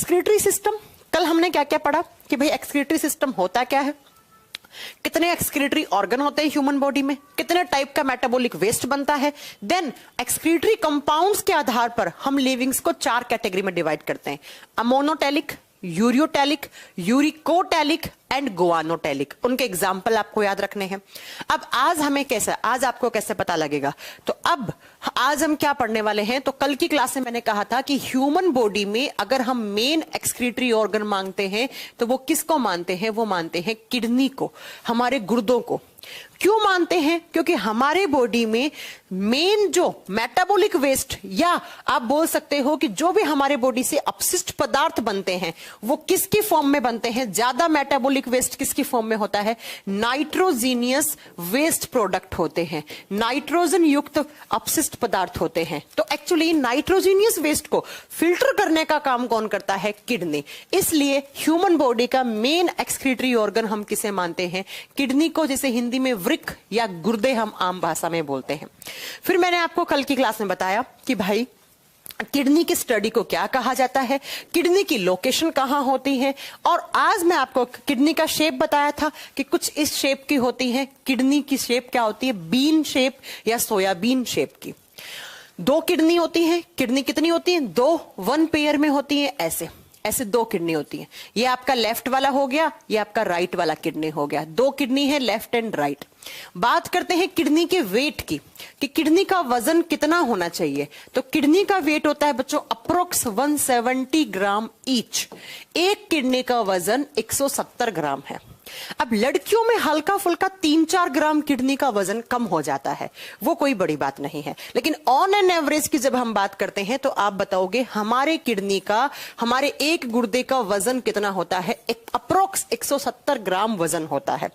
Excretory system, कल हमने क्या क्या पढ़ा कि भाई एक्सक्रीटरी सिस्टम होता क्या है, कितने एक्सक्रीटरी ऑर्गन होते हैं ह्यूमन बॉडी में, कितने टाइप का मेटाबॉलिक वेस्ट बनता है। देन एक्सक्रीटरी कंपाउंड्स के आधार पर हम लिविंग्स को 4 कैटेगरी में डिवाइड करते हैं, अमोनोटैलिक, यूरियोटैलिक, यूरिकोटैलिक एंड गुआनोटैलिक। उनके एग्जाम्पल आपको याद रखने हैं। अब आज आपको कैसे पता लगेगा, तो अब आज हम क्या पढ़ने वाले हैं, तो कल की क्लास में मैंने कहा था कि ह्यूमन बॉडी में अगर हम मेन एक्सक्रीटरी ऑर्गन मांगते हैं तो वो किसको मानते हैं, वो मानते हैं किडनी को, हमारे गुर्दों को। क्यों मानते हैं, क्योंकि हमारे बॉडी में मेन जो मेटाबॉलिक वेस्ट या आप बोल सकते हो कि जो भी हमारे बॉडी से अपशिष्ट पदार्थ बनते हैं वो किसकी फॉर्म में बनते हैं, ज्यादा मेटाबॉलिक वेस्ट किसकी फॉर्म में होता है, नाइट्रोजीनियस वेस्ट प्रोडक्ट होते हैं, नाइट्रोजन युक्त अपशिष्ट पदार्थ होते हैं। तो एक्चुअली नाइट्रोजीनियस वेस्ट को फिल्टर करने का काम कौन करता है, किडनी। इसलिए ह्यूमन बॉडी का मेन एक्सक्रीटरी ऑर्गन हम किसे मानते हैं, किडनी को, जिसे हिंदी में वृक्क या गुर्दे हम आम भाषा में बोलते हैं। फिर मैंने आपको कल की क्लास में बताया कि भाई किडनी की स्टडी को क्या कहा जाता है, किडनी की लोकेशन कहां होती है, और आज मैं आपको किडनी का शेप बताया था कि कुछ इस शेप की होती है। किडनी की शेप क्या होती है, बीन शेप या सोयाबीन शेप की। 2 किडनी होती है, किडनी कितनी होती है, 2 1 पेयर में होती है, ऐसे 2 किडनी होती है। ये आपका लेफ्ट वाला हो गया, ये आपका राइट वाला किडनी हो गया। 2 किडनी है, लेफ्ट एंड राइट। बात करते हैं किडनी के वेट की, कि किडनी का वजन कितना होना चाहिए। तो किडनी का वेट होता है बच्चों अप्रोक्स 170 ग्राम ईच। एक किडनी का वजन 170 ग्राम है। अब लड़कियों में हल्का फुल्का 3-4 ग्राम किडनी का वजन कम हो जाता है, वो कोई बड़ी बात नहीं है। लेकिन ऑन एन एवरेज की जब हम बात करते हैं तो आप बताओगे हमारे किडनी का, हमारे एक गुर्दे का वजन कितना होता है, अप्रोक्स 170 ग्राम वजन होता है।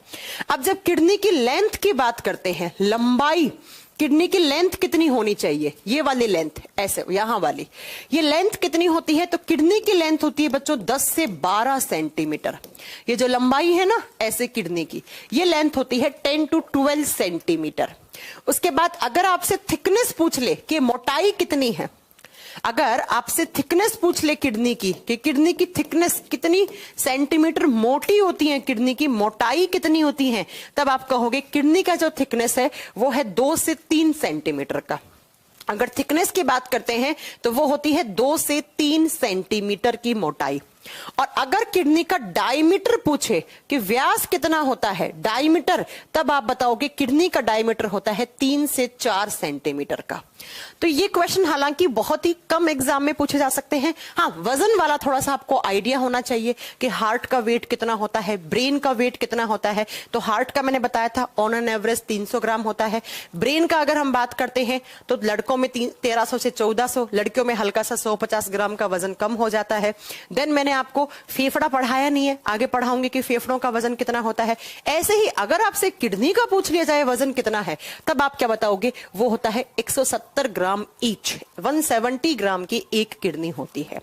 अब जब किडनी की लेंथ की बात करते हैं, लंबाई, किडनी की लेंथ कितनी होनी चाहिए, ये वाली लेंथ, ऐसे यहां वाली, ये लेंथ कितनी होती है, तो किडनी की लेंथ होती है बच्चों 10 से 12 सेंटीमीटर। ये जो लंबाई है ना ऐसे किडनी की, ये लेंथ होती है 10 to 12 सेंटीमीटर। उसके बाद अगर आपसे थिकनेस पूछ ले कि मोटाई कितनी है, अगर आपसे थिकनेस पूछ ले किडनी की, कि किडनी की थिकनेस कितनी सेंटीमीटर मोटी होती है, किडनी की मोटाई कितनी होती है, तब आप कहोगे किडनी का जो थिकनेस है वो है 2 से 3 सेंटीमीटर का। अगर थिकनेस की बात करते हैं तो वो होती है 2 से 3 सेंटीमीटर की मोटाई। और अगर किडनी का डायमीटर पूछे कि व्यास कितना होता है, डायमीटर, तब आप बताओगे किडनी का डायमीटर होता है 3 से 4 सेंटीमीटर का। तो ये क्वेश्चन हालांकि बहुत ही कम एग्जाम में पूछे जा सकते हैं। हाँ, वजन वाला थोड़ा सा आपको आइडिया होना चाहिए कि हार्ट का वेट कितना होता है, ब्रेन का वेट कितना होता है। तो हार्ट का मैंने बताया था ऑन एन एवरेज 300 ग्राम होता है। ब्रेन का अगर हम बात करते हैं तो लड़कों में 1300 से 1400, लड़कियों में हल्का सा 150 ग्राम का वजन कम हो जाता है। देन मैंने आपको फेफड़ा पढ़ाया नहीं है, आगे पढ़ाऊंगी कि फेफड़ों का वजन कितना होता है। ऐसे ही अगर आपसे किडनी का पूछ लिया जाए वजन कितना है, तब आप क्या बताओगे, वो होता है 170 ग्राम ईच। 170 ग्राम की एक किडनी होती है।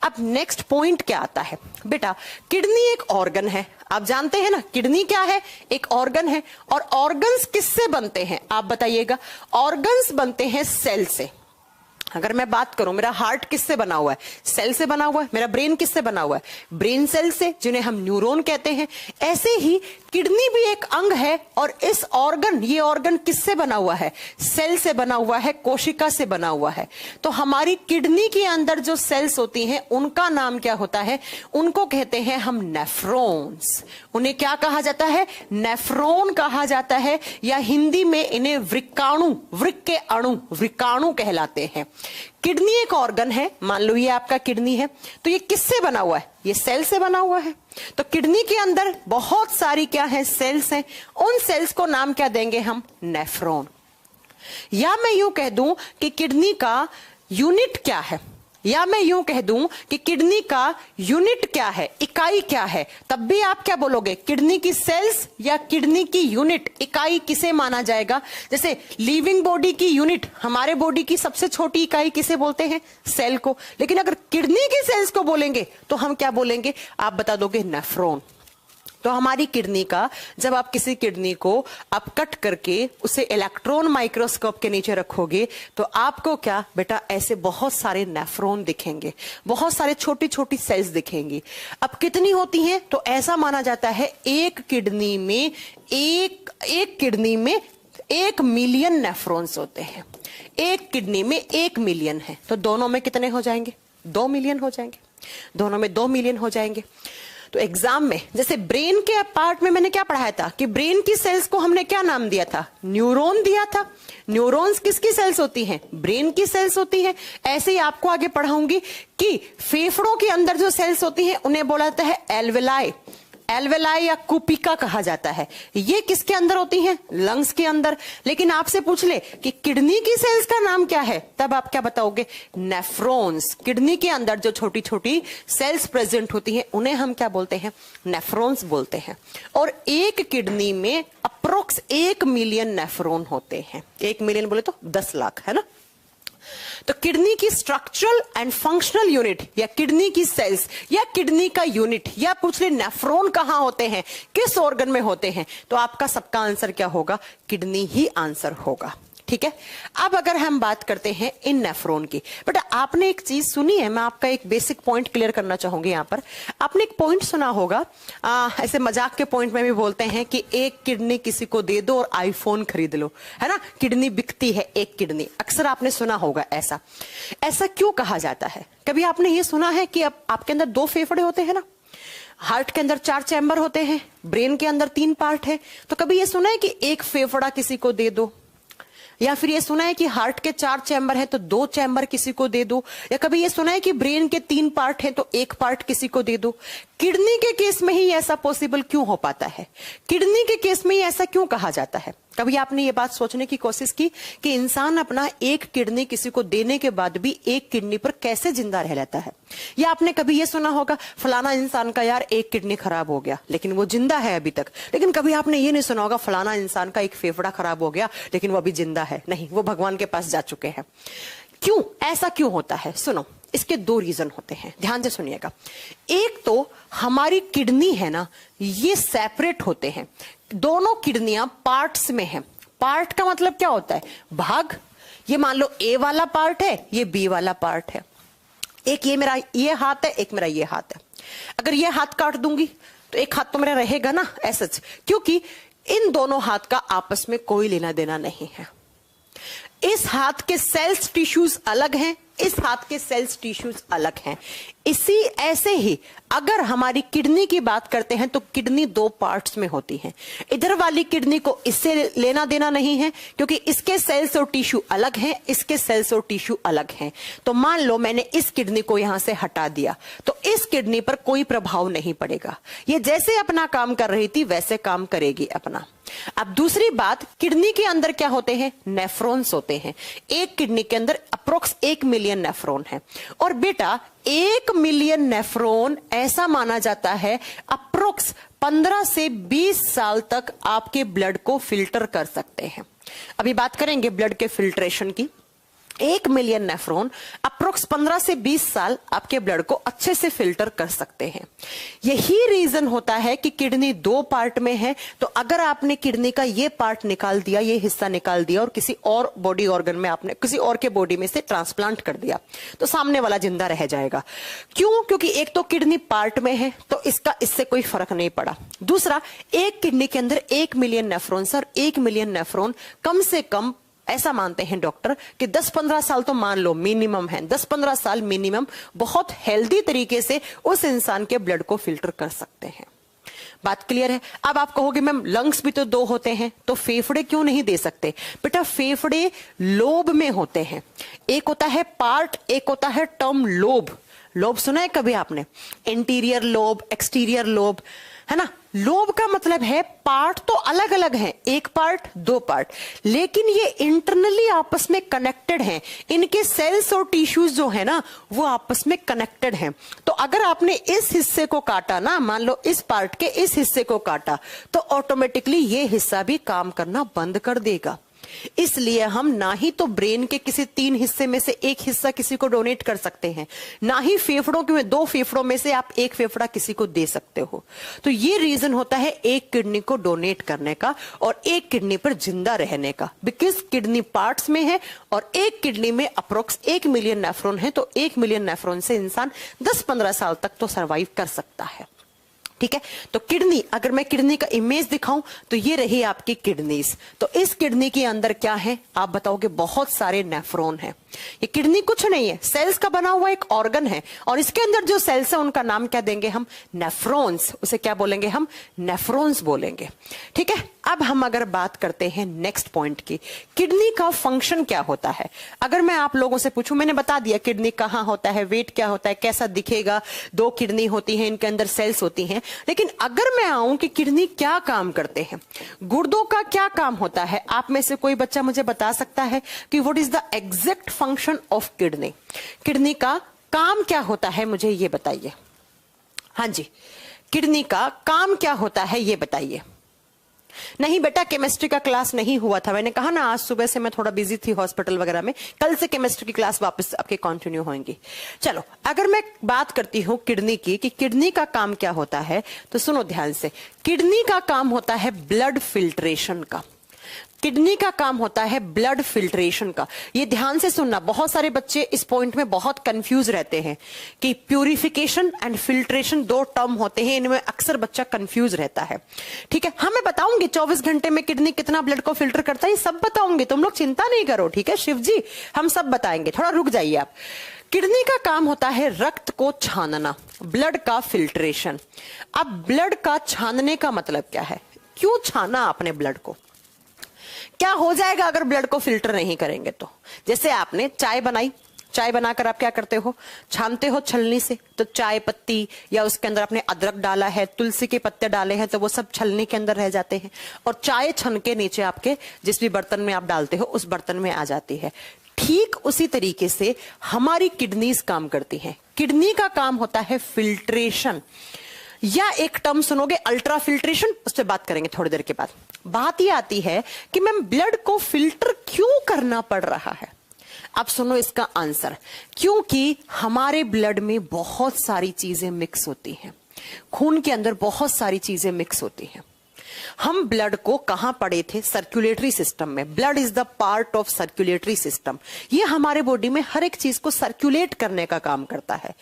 अब नेक्स्ट पॉइंट क्या आता है बेटा, किडनी एक ऑर्गन है, आप जानते हैं ना, किडनी क्या है, एक ऑर्गन है। और ऑर्गन्स किससे बनते हैं आप बताइएगा, ऑर्गन्स बनते हैं सेल से। अगर मैं बात करूं, मेरा हार्ट किससे बना हुआ है, सेल से बना हुआ है। मेरा ब्रेन किससे बना हुआ है, ब्रेन सेल से, जिन्हें हम न्यूरॉन कहते हैं। ऐसे ही किडनी भी एक अंग है, और इस ऑर्गन, ये ऑर्गन किससे बना हुआ है, सेल से बना हुआ है, कोशिका से बना हुआ है। तो हमारी किडनी के अंदर जो सेल्स होती हैं उनका नाम क्या होता है, उनको कहते हैं हम नेफ्रॉन्स। उन्हें क्या कहा जाता है, नेफ्रॉन कहा जाता है, या हिंदी में इन्हें वृक्काणु, वृक्क के अणु, वृक्काणु कहलाते हैं। किडनी एक ऑर्गन है, मान लो ये आपका किडनी है, तो ये किससे बना हुआ है, ये सेल से बना हुआ है। तो किडनी के अंदर बहुत सारी क्या है, सेल्स हैं। उन सेल्स को नाम क्या देंगे हम, नेफ्रॉन। या मैं यूं कह दूं कि किडनी का यूनिट क्या है, या मैं यूं कह दूं कि किडनी का यूनिट क्या है, इकाई क्या है, तब भी आप क्या बोलोगे, किडनी की सेल्स या किडनी की यूनिट, इकाई किसे माना जाएगा। जैसे लिविंग बॉडी की यूनिट, हमारे बॉडी की सबसे छोटी इकाई किसे बोलते हैं, सेल को। लेकिन अगर किडनी की सेल्स को बोलेंगे तो हम क्या बोलेंगे, आप बता दोगे नेफ्रॉन। तो हमारी किडनी का, जब आप किसी किडनी को आप कट करके उसे इलेक्ट्रॉन माइक्रोस्कोप के नीचे रखोगे तो आपको क्या बेटा, ऐसे बहुत सारे नेफ्रॉन दिखेंगे, बहुत सारे छोटी छोटी सेल्स दिखेंगी। अब कितनी होती हैं? तो ऐसा माना जाता है एक किडनी में 1 मिलियन नेफ्रॉन्स होते हैं। एक किडनी में 1 मिलियन है, तो दोनों में कितने हो जाएंगे? 2 मिलियन हो जाएंगे। दोनों में 2 मिलियन हो जाएंगे। तो एग्जाम में जैसे ब्रेन के पार्ट में मैंने क्या पढ़ाया था कि ब्रेन की सेल्स को हमने क्या नाम दिया था? न्यूरॉन दिया था। न्यूरॉन्स किसकी सेल्स होती हैं? ब्रेन की सेल्स होती हैं। ऐसे ही आपको आगे पढ़ाऊंगी कि फेफड़ों के अंदर जो सेल्स होती हैं उन्हें बोला जाता है एल्वेलाई। एल्वेलाई या कुपिका कहा जाता है। ये किसके अंदर होती हैं? लंग्स के अंदर। लेकिन आपसे पूछ ले कि किडनी की सेल्स का नाम क्या है, तब आप क्या बताओगे? नेफ्रॉन्स। किडनी के अंदर जो छोटी छोटी सेल्स प्रेजेंट होती हैं उन्हें हम क्या बोलते हैं? नेफ्रॉन्स बोलते हैं। और एक किडनी में अप्रोक्स 1 मिलियन नेफ्रॉन होते हैं। 1 मिलियन बोले तो 10 लाख, है ना। तो किडनी की स्ट्रक्चरल एंड फंक्शनल यूनिट या किडनी की सेल्स या किडनी का यूनिट या पूछ ले नेफ्रॉन कहां होते हैं, किस ऑर्गन में होते हैं, तो आपका सबका आंसर क्या होगा? किडनी ही आंसर होगा। ठीक है। अब अगर हम बात करते हैं इन नेफ्रॉन की, बट आपने एक चीज सुनी है, मैं आपका एक बेसिक पॉइंट क्लियर करना चाहूंगी। यहां पर आपने एक पॉइंट सुना होगा, ऐसे मजाक के पॉइंट में भी बोलते हैं कि एक किडनी किसी को दे दो और आईफोन खरीद लो, है ना। किडनी बिकती है एक किडनी, अक्सर आपने सुना होगा। ऐसा क्यों कहा जाता है? कभी आपने ये सुना है कि अब आपके अंदर 2 फेफड़े होते हैं ना, हार्ट के अंदर 4 चैम्बर होते हैं, ब्रेन के अंदर 3 पार्ट है, तो कभी ये सुना है कि एक फेफड़ा किसी को दे दो? या फिर ये सुना है कि हार्ट के 4 चैम्बर है तो 2 चैम्बर किसी को दे दो? या कभी ये सुना है कि ब्रेन के 3 पार्ट है तो 1 पार्ट किसी को दे दो? किडनी के केस में ही ऐसा पॉसिबल क्यों हो पाता है? किडनी के केस में ही ऐसा क्यों कहा जाता है? कभी आपने ये बात सोचने की कोशिश की कि इंसान अपना एक किडनी किसी को देने के बाद भी एक किडनी पर कैसे जिंदा रह लेता है? या आपने कभी ये सुना होगा फलाना इंसान का यार एक किडनी खराब हो गया लेकिन वो जिंदा है अभी तक। लेकिन कभी आपने ये नहीं सुना होगा फलाना इंसान का एक फेफड़ा खराब हो गया लेकिन वो अभी जिंदा है। नहीं, वो भगवान के पास जा चुके हैं। क्यों? ऐसा क्यों होता है? सुनो, इसके 2 रीजन होते हैं, ध्यान से सुनिएगा। एक तो हमारी किडनी है ना, ये सेपरेट होते हैं। दोनों किडनियां पार्ट्स में हैं। पार्ट का मतलब क्या होता है? भाग। ये मान लो ए वाला पार्ट है, ये बी वाला पार्ट है। एक ये मेरा ये हाथ है, एक मेरा ये हाथ है। अगर ये हाथ काट दूंगी तो एक हाथ तो मेरा रहेगा ना ऐसा, क्योंकि इन दोनों हाथ का आपस में कोई लेना देना नहीं है। इस हाथ के सेल्स टिश्यूज अलग हैं, इस हाथ के सेल्स टिश्यूज अलग हैं। इसी ऐसे ही अगर हमारी किडनी की बात करते हैं तो किडनी 2 पार्ट्स में होती है। इधर वाली किडनी को इससे लेना देना नहीं है क्योंकि इसके सेल्स और टिश्यू अलग हैं, इसके सेल्स और टिश्यू अलग हैं। तो मान लो मैंने इस किडनी को यहां से हटा दिया तो इस किडनी पर कोई प्रभाव नहीं पड़ेगा। ये जैसे अपना काम कर रही थी वैसे काम करेगी अपना। अब दूसरी बात, किडनी के अंदर क्या होते हैं? नेफ्रॉन्स होते हैं। एक किडनी के अंदर अप्रोक्स 1 मिलियन नेफ्रॉन है। और बेटा 1 मिलियन नेफ्रॉन ऐसा माना जाता है अप्रोक्स 15 से 20 साल तक आपके ब्लड को फिल्टर कर सकते हैं। अभी बात करेंगे ब्लड के फिल्ट्रेशन की। 1 मिलियन नेफ्रॉन अप्रोक्स 15 से 20 साल आपके ब्लड को अच्छे से फिल्टर कर सकते हैं। यही रीजन होता है कि किडनी 2 पार्ट में है। तो अगर आपने किडनी का ये पार्ट निकाल दिया, ये हिस्सा निकाल दिया और किसी और बॉडी ऑर्गन में आपने किसी और के बॉडी में से ट्रांसप्लांट कर दिया तो सामने वाला जिंदा रह जाएगा। क्यों? क्योंकि एक तो किडनी पार्ट में है तो इससे कोई फर्क नहीं पड़ा। दूसरा, एक किडनी के अंदर 1 million nephron, sir 1 million nephron कम से कम ऐसा मानते हैं डॉक्टर कि 10-15 साल तो मान लो मिनिमम है, 10-15 साल मिनिमम बहुत हेल्दी तरीके से उस इंसान के ब्लड को फिल्टर कर सकते हैं। बात क्लियर है? अब आप कहोगे मैम लंग्स भी तो 2 होते हैं तो फेफड़े क्यों नहीं दे सकते? बेटा फेफड़े लोब में होते हैं। एक होता है पार्ट, एक होता है टर्म लोब। लोब सुना है कभी आपने? इंटीरियर लोब, एक्सटीरियर लोब, है ना। लोब का मतलब है पार्ट तो अलग अलग हैं, 1 पार्ट 2 पार्ट, लेकिन ये इंटरनली आपस में कनेक्टेड हैं। इनके सेल्स और टिश्यूज जो है ना वो आपस में कनेक्टेड हैं। तो अगर आपने इस हिस्से को काटा ना, मान लो इस पार्ट के इस हिस्से को काटा तो ऑटोमेटिकली ये हिस्सा भी काम करना बंद कर देगा। इसलिए हम ना ही तो ब्रेन के किसी 3 हिस्से में से एक हिस्सा किसी को डोनेट कर सकते हैं, ना ही फेफड़ों के 2 फेफड़ों में से आप एक फेफड़ा किसी को दे सकते हो। तो ये रीजन होता है एक किडनी को डोनेट करने का और एक किडनी पर जिंदा रहने का, बिकॉज किडनी पार्ट्स में है और एक किडनी में अप्रोक्स 1 मिलियन नेफ्रॉन है, तो 1 मिलियन नेफ्रॉन से इंसान 10-15 साल तक तो सरवाइव कर सकता है। ठीक है, तो किडनी, अगर मैं किडनी का इमेज दिखाऊं तो ये रही आपकी किडनीज। तो इस किडनी के अंदर क्या है आप बताओगे? बहुत सारे नेफ्रॉन है। ये किडनी कुछ नहीं है, सेल्स का बना हुआ एक ऑर्गन है और इसके अंदर जो सेल्स है उनका नाम क्या देंगे हम? नेफ्रॉन्स। उसे क्या बोलेंगे हम? नेफ्रॉन्स बोलेंगे। ठीक है, अब हम अगर बात करते हैं नेक्स्ट पॉइंट की, किडनी का फंक्शन क्या होता है। अगर मैं आप लोगों से पूछूं, मैंने बता दिया किडनी कहां होता है, वेट क्या होता है, कैसा दिखेगा, 2 किडनी होती है, इनके अंदर सेल्स होती हैं, लेकिन अगर मैं आऊं कि किडनी क्या काम करते हैं, गुर्दों का क्या काम होता है, आप में से कोई बच्चा मुझे बता सकता है कि what is the exact function of kidney? Kidney का काम क्या होता है, मुझे ये बताइए। हाँ जी, किडनी का काम क्या होता है ये बताइए। नहीं बेटा, केमिस्ट्री का क्लास नहीं हुआ था, मैंने कहा ना आज सुबह से मैं थोड़ा बिजी थी हॉस्पिटल वगैरह में, कल से केमिस्ट्री की क्लास वापस आपके कंटिन्यू होंगी। चलो, अगर मैं बात करती हूं किडनी की कि किडनी का काम क्या होता है, तो सुनो ध्यान से। किडनी का काम होता है ब्लड फिल्ट्रेशन का। किडनी का काम होता है ब्लड फिल्ट्रेशन का। ये ध्यान से सुनना, बहुत सारे बच्चे इस पॉइंट में बहुत कंफ्यूज रहते हैं कि प्यूरिफिकेशन एंड फिल्ट्रेशन 2 टर्म होते हैं, इनमें अक्सर बच्चा कंफ्यूज रहता है। ठीक है, हाँ मैं बताऊंगी 24 घंटे में किडनी कितना ब्लड को फिल्टर करता है, ये सब बताऊंगी, तुम लोग चिंता नहीं करो। ठीक है शिव जी, हम सब बताएंगे, थोड़ा रुक जाइए आप। किडनी का काम होता है रक्त को छानना, ब्लड का फिल्ट्रेशन। अब ब्लड का छानने का मतलब क्या है? क्यों छाना आपने ब्लड को? क्या हो जाएगा अगर ब्लड को फिल्टर नहीं करेंगे तो? जैसे आपने चाय बनाई, चाय बनाकर आप क्या करते हो? छानते हो छलनी से, तो चाय पत्ती या उसके अंदर आपने अदरक डाला है, तुलसी के पत्ते डाले हैं, तो वो सब छलनी के अंदर रह जाते हैं और चाय छन के नीचे आपके जिस भी बर्तन में आप डालते हो उस बर्तन में आ जाती है। ठीक उसी तरीके से हमारी किडनीज काम करती हैं। किडनी का काम होता है फिल्ट्रेशन, या एक टर्म सुनोगे अल्ट्रा फिल्ट्रेशन, उस पर बात करेंगे थोड़ी देर के बाद। बात ये आती है कि मैम ब्लड को फिल्टर क्यों करना पड़ रहा है? अब सुनो इसका आंसर। क्योंकि हमारे ब्लड में बहुत सारी चीजें मिक्स होती हैं, खून के अंदर बहुत सारी चीजें मिक्स होती हैं। हम ब्लड को कहां पढ़े थे? सर्कुलेटरी सिस्टम में। Blood is the part of circulatory system. ये हमारे बॉडी में हर एक चीज को सर्कुलेट करने का काम करता है।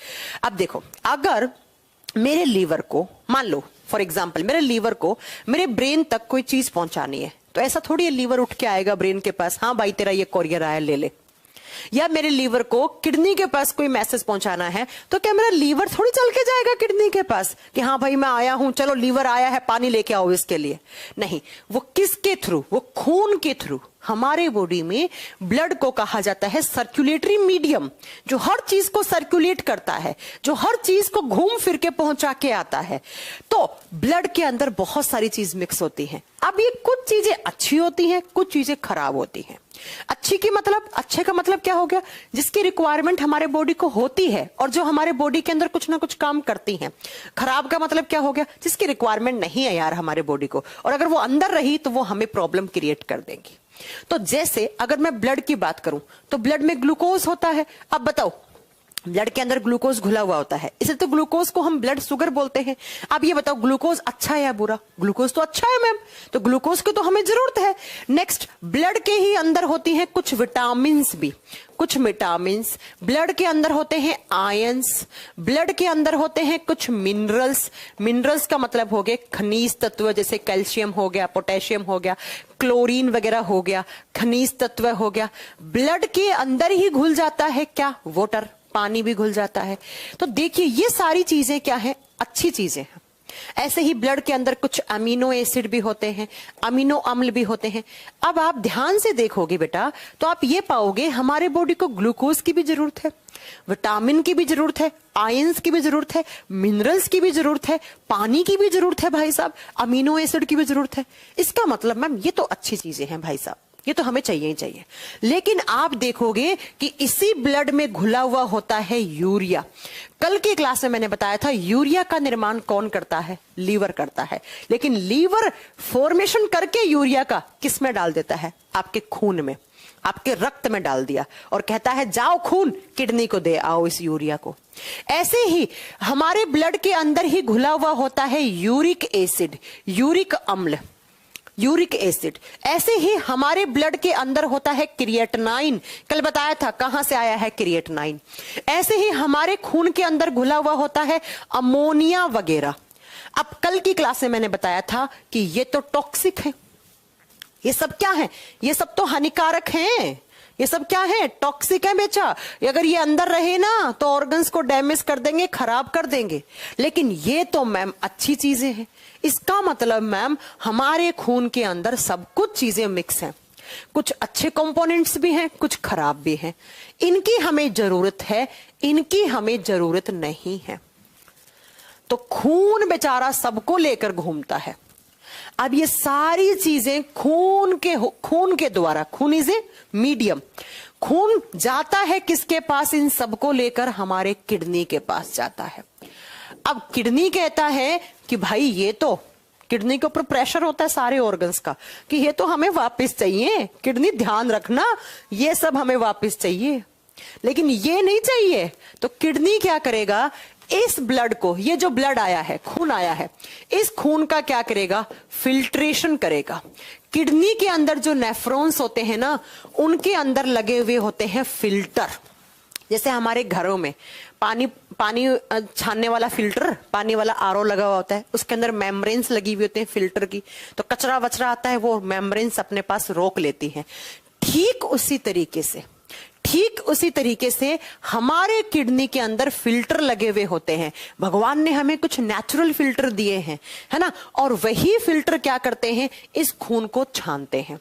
अब देखो, अगर मेरे लीवर को, मान लो फॉर एग्जाम्पल मेरे लीवर को मेरे ब्रेन तक कोई चीज पहुंचानी है, तो ऐसा थोड़ी है लीवर उठ के आएगा ब्रेन के पास, हाँ भाई तेरा ये कोरियर आया ले ले। या मेरे लीवर को किडनी के पास कोई मैसेज पहुंचाना है, तो क्या मेरा लीवर थोड़ी चल के जाएगा किडनी के पास कि हाँ भाई मैं आया हूं, चलो लीवर आया है पानी लेके आओ इसके लिए? नहीं, वो किसके थ्रू? वो खून के थ्रू। हमारे बॉडी में ब्लड को कहा जाता है सर्कुलेटरी मीडियम, जो हर चीज को सर्कुलेट करता है, जो हर चीज को घूम फिर के पहुंचा के आता है। तो ब्लड के अंदर बहुत सारी चीज मिक्स होती हैं। अब ये कुछ चीजें अच्छी होती हैं, कुछ चीजें खराब होती हैं। अच्छी की मतलब, अच्छे का मतलब क्या हो गया? जिसकी रिक्वायरमेंट हमारे बॉडी को होती है और जो हमारे बॉडी के अंदर कुछ ना कुछ काम करती हैं। खराब का मतलब क्या हो गया? जिसकी रिक्वायरमेंट नहीं है यार हमारे बॉडी को, और अगर वो अंदर रही तो वो हमें प्रॉब्लम क्रिएट कर देंगी। तो जैसे अगर मैं ब्लड की बात करूं तो ब्लड में ग्लूकोज होता है। अब बताओ, ब्लड के अंदर ग्लूकोज घुला हुआ होता है, इसे तो ग्लूकोज को हम ब्लड शुगर बोलते हैं। अब ये बताओ ग्लूकोज अच्छा है या बुरा? ग्लूकोज तो अच्छा है मैम, तो ग्लूकोज की तो हमें जरूरत है। नेक्स्ट, ब्लड के ही अंदर होती हैं कुछ विटामिन्स भी, कुछ विटामिन्स। ब्लड के अंदर होते हैं आयंस, ब्लड के अंदर होते हैं कुछ मिनरल्स। मिनरल्स का मतलब हो गए खनिज तत्व, जैसे कैल्शियम हो गया, पोटेशियम हो गया, क्लोरीन वगैरह हो गया, खनिज तत्व हो गया। ब्लड के अंदर ही घुल जाता है क्या? वाटर, पानी भी घुल जाता है। तो देखिए ये सारी चीजें क्या है? अच्छी चीजें हैं। ऐसे ही ब्लड के अंदर कुछ अमीनो एसिड भी होते हैं, अमीनो अम्ल भी होते हैं। अब आप ध्यान से देखोगे बेटा तो आप ये पाओगे हमारे बॉडी को ग्लूकोज की भी जरूरत है, विटामिन की भी जरूरत है, आयंस की भी जरूरत है, मिनरल्स की भी जरूरत है, पानी की भी जरूरत है भाई साहब, अमीनो एसिड की भी जरूरत है। इसका मतलब मैम ये तो अच्छी चीजें हैं भाई साहब, ये तो हमें चाहिए ही चाहिए। लेकिन आप देखोगे कि इसी ब्लड में घुला हुआ होता है यूरिया। कल की क्लास में मैंने बताया था यूरिया का निर्माण कौन करता है? लीवर करता है। लेकिन लीवर फॉर्मेशन करके यूरिया का किस में डाल देता है? आपके खून में, आपके रक्त में डाल दिया और कहता है जाओ खून किडनी को दे आओ इस यूरिया को। ऐसे ही हमारे ब्लड के अंदर ही घुला हुआ होता है यूरिक एसिड, यूरिक अम्ल, यूरिक एसिड। ऐसे ही हमारे ब्लड के अंदर होता है क्रिएटिनाइन। कल बताया था कहां से आया है क्रिएटिनाइन। ऐसे ही हमारे खून के अंदर घुला हुआ होता है अमोनिया वगैरह। अब कल की क्लास में मैंने बताया था कि ये तो टॉक्सिक है, ये सब क्या है? ये सब तो हानिकारक हैं। ये सब क्या है? टॉक्सिक है बेचा। अगर ये अंदर रहे ना तो ऑर्गन्स को डैमेज कर देंगे, खराब कर देंगे। लेकिन ये तो मैम अच्छी चीजें हैं। इसका मतलब मैम हमारे खून के अंदर सब कुछ चीजें मिक्स हैं। कुछ अच्छे कंपोनेंट्स भी हैं, कुछ खराब भी हैं। इनकी हमें जरूरत है, इनकी हमें जरूरत नहीं है। तो खून बेचारा सबको लेकर घूमता है। अब ये सारी चीजें खून के द्वारा, खून इज ए मीडियम, खून जाता है किसके पास? इन सबको लेकर हमारे किडनी के पास जाता है। अब किडनी कहता है कि भाई ये तो, किडनी के ऊपर प्रेशर होता है सारे ऑर्गन्स का कि ये तो हमें वापस चाहिए, किडनी ध्यान रखना, ये सब हमें वापस चाहिए। लेकिन ये नहीं चाहिए तो किडनी क्या करेगा? इस ब्लड को, ये जो ब्लड आया है, खून आया है, इस खून का क्या करेगा? फिल्ट्रेशन करेगा। किडनी के अंदर जो नेफ्रॉन्स होते हैं ना, उनके अंदर लगे हुए होते हैं फिल्टर। जैसे हमारे घरों में पानी छानने वाला फिल्टर, पानी वाला आरओ लगा हुआ होता है, उसके अंदर मेम्ब्रेन्स लगी हुई होती है फिल्टर की। तो कचरा वचरा आता है, वो मेम्ब्रेन्स अपने पास रोक लेती हैं। ठीक उसी तरीके से हमारे किडनी के अंदर फिल्टर लगे हुए होते हैं। भगवान ने हमें कुछ नेचुरल फिल्टर दिए हैं, है ना? और वही फिल्टर क्या करते हैं? इस खून को छानते हैं।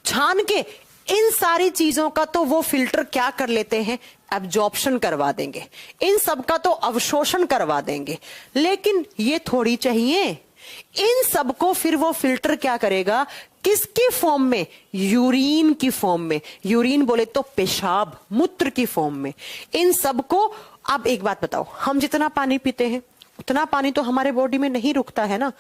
छान के इन सारी चीजों का तो वो फिल्टर क्या कर लेते हैं? एब्जॉर्प्शन करवा देंगे, इन सब का तो अवशोषण करवा देंगे। लेकिन ये थोड़ी चाहिए, इन सबको फिर वो फिल्टर क्या करेगा? किसकी फॉर्म में? यूरिन की फॉर्म में। यूरिन बोले तो पेशाब, मूत्र की फॉर्म में। इन सबको, अब एक बात बताओ, हम जितना पानी पीते हैं उतना पानी तो हमारे बॉडी में नहीं रुकता है ना।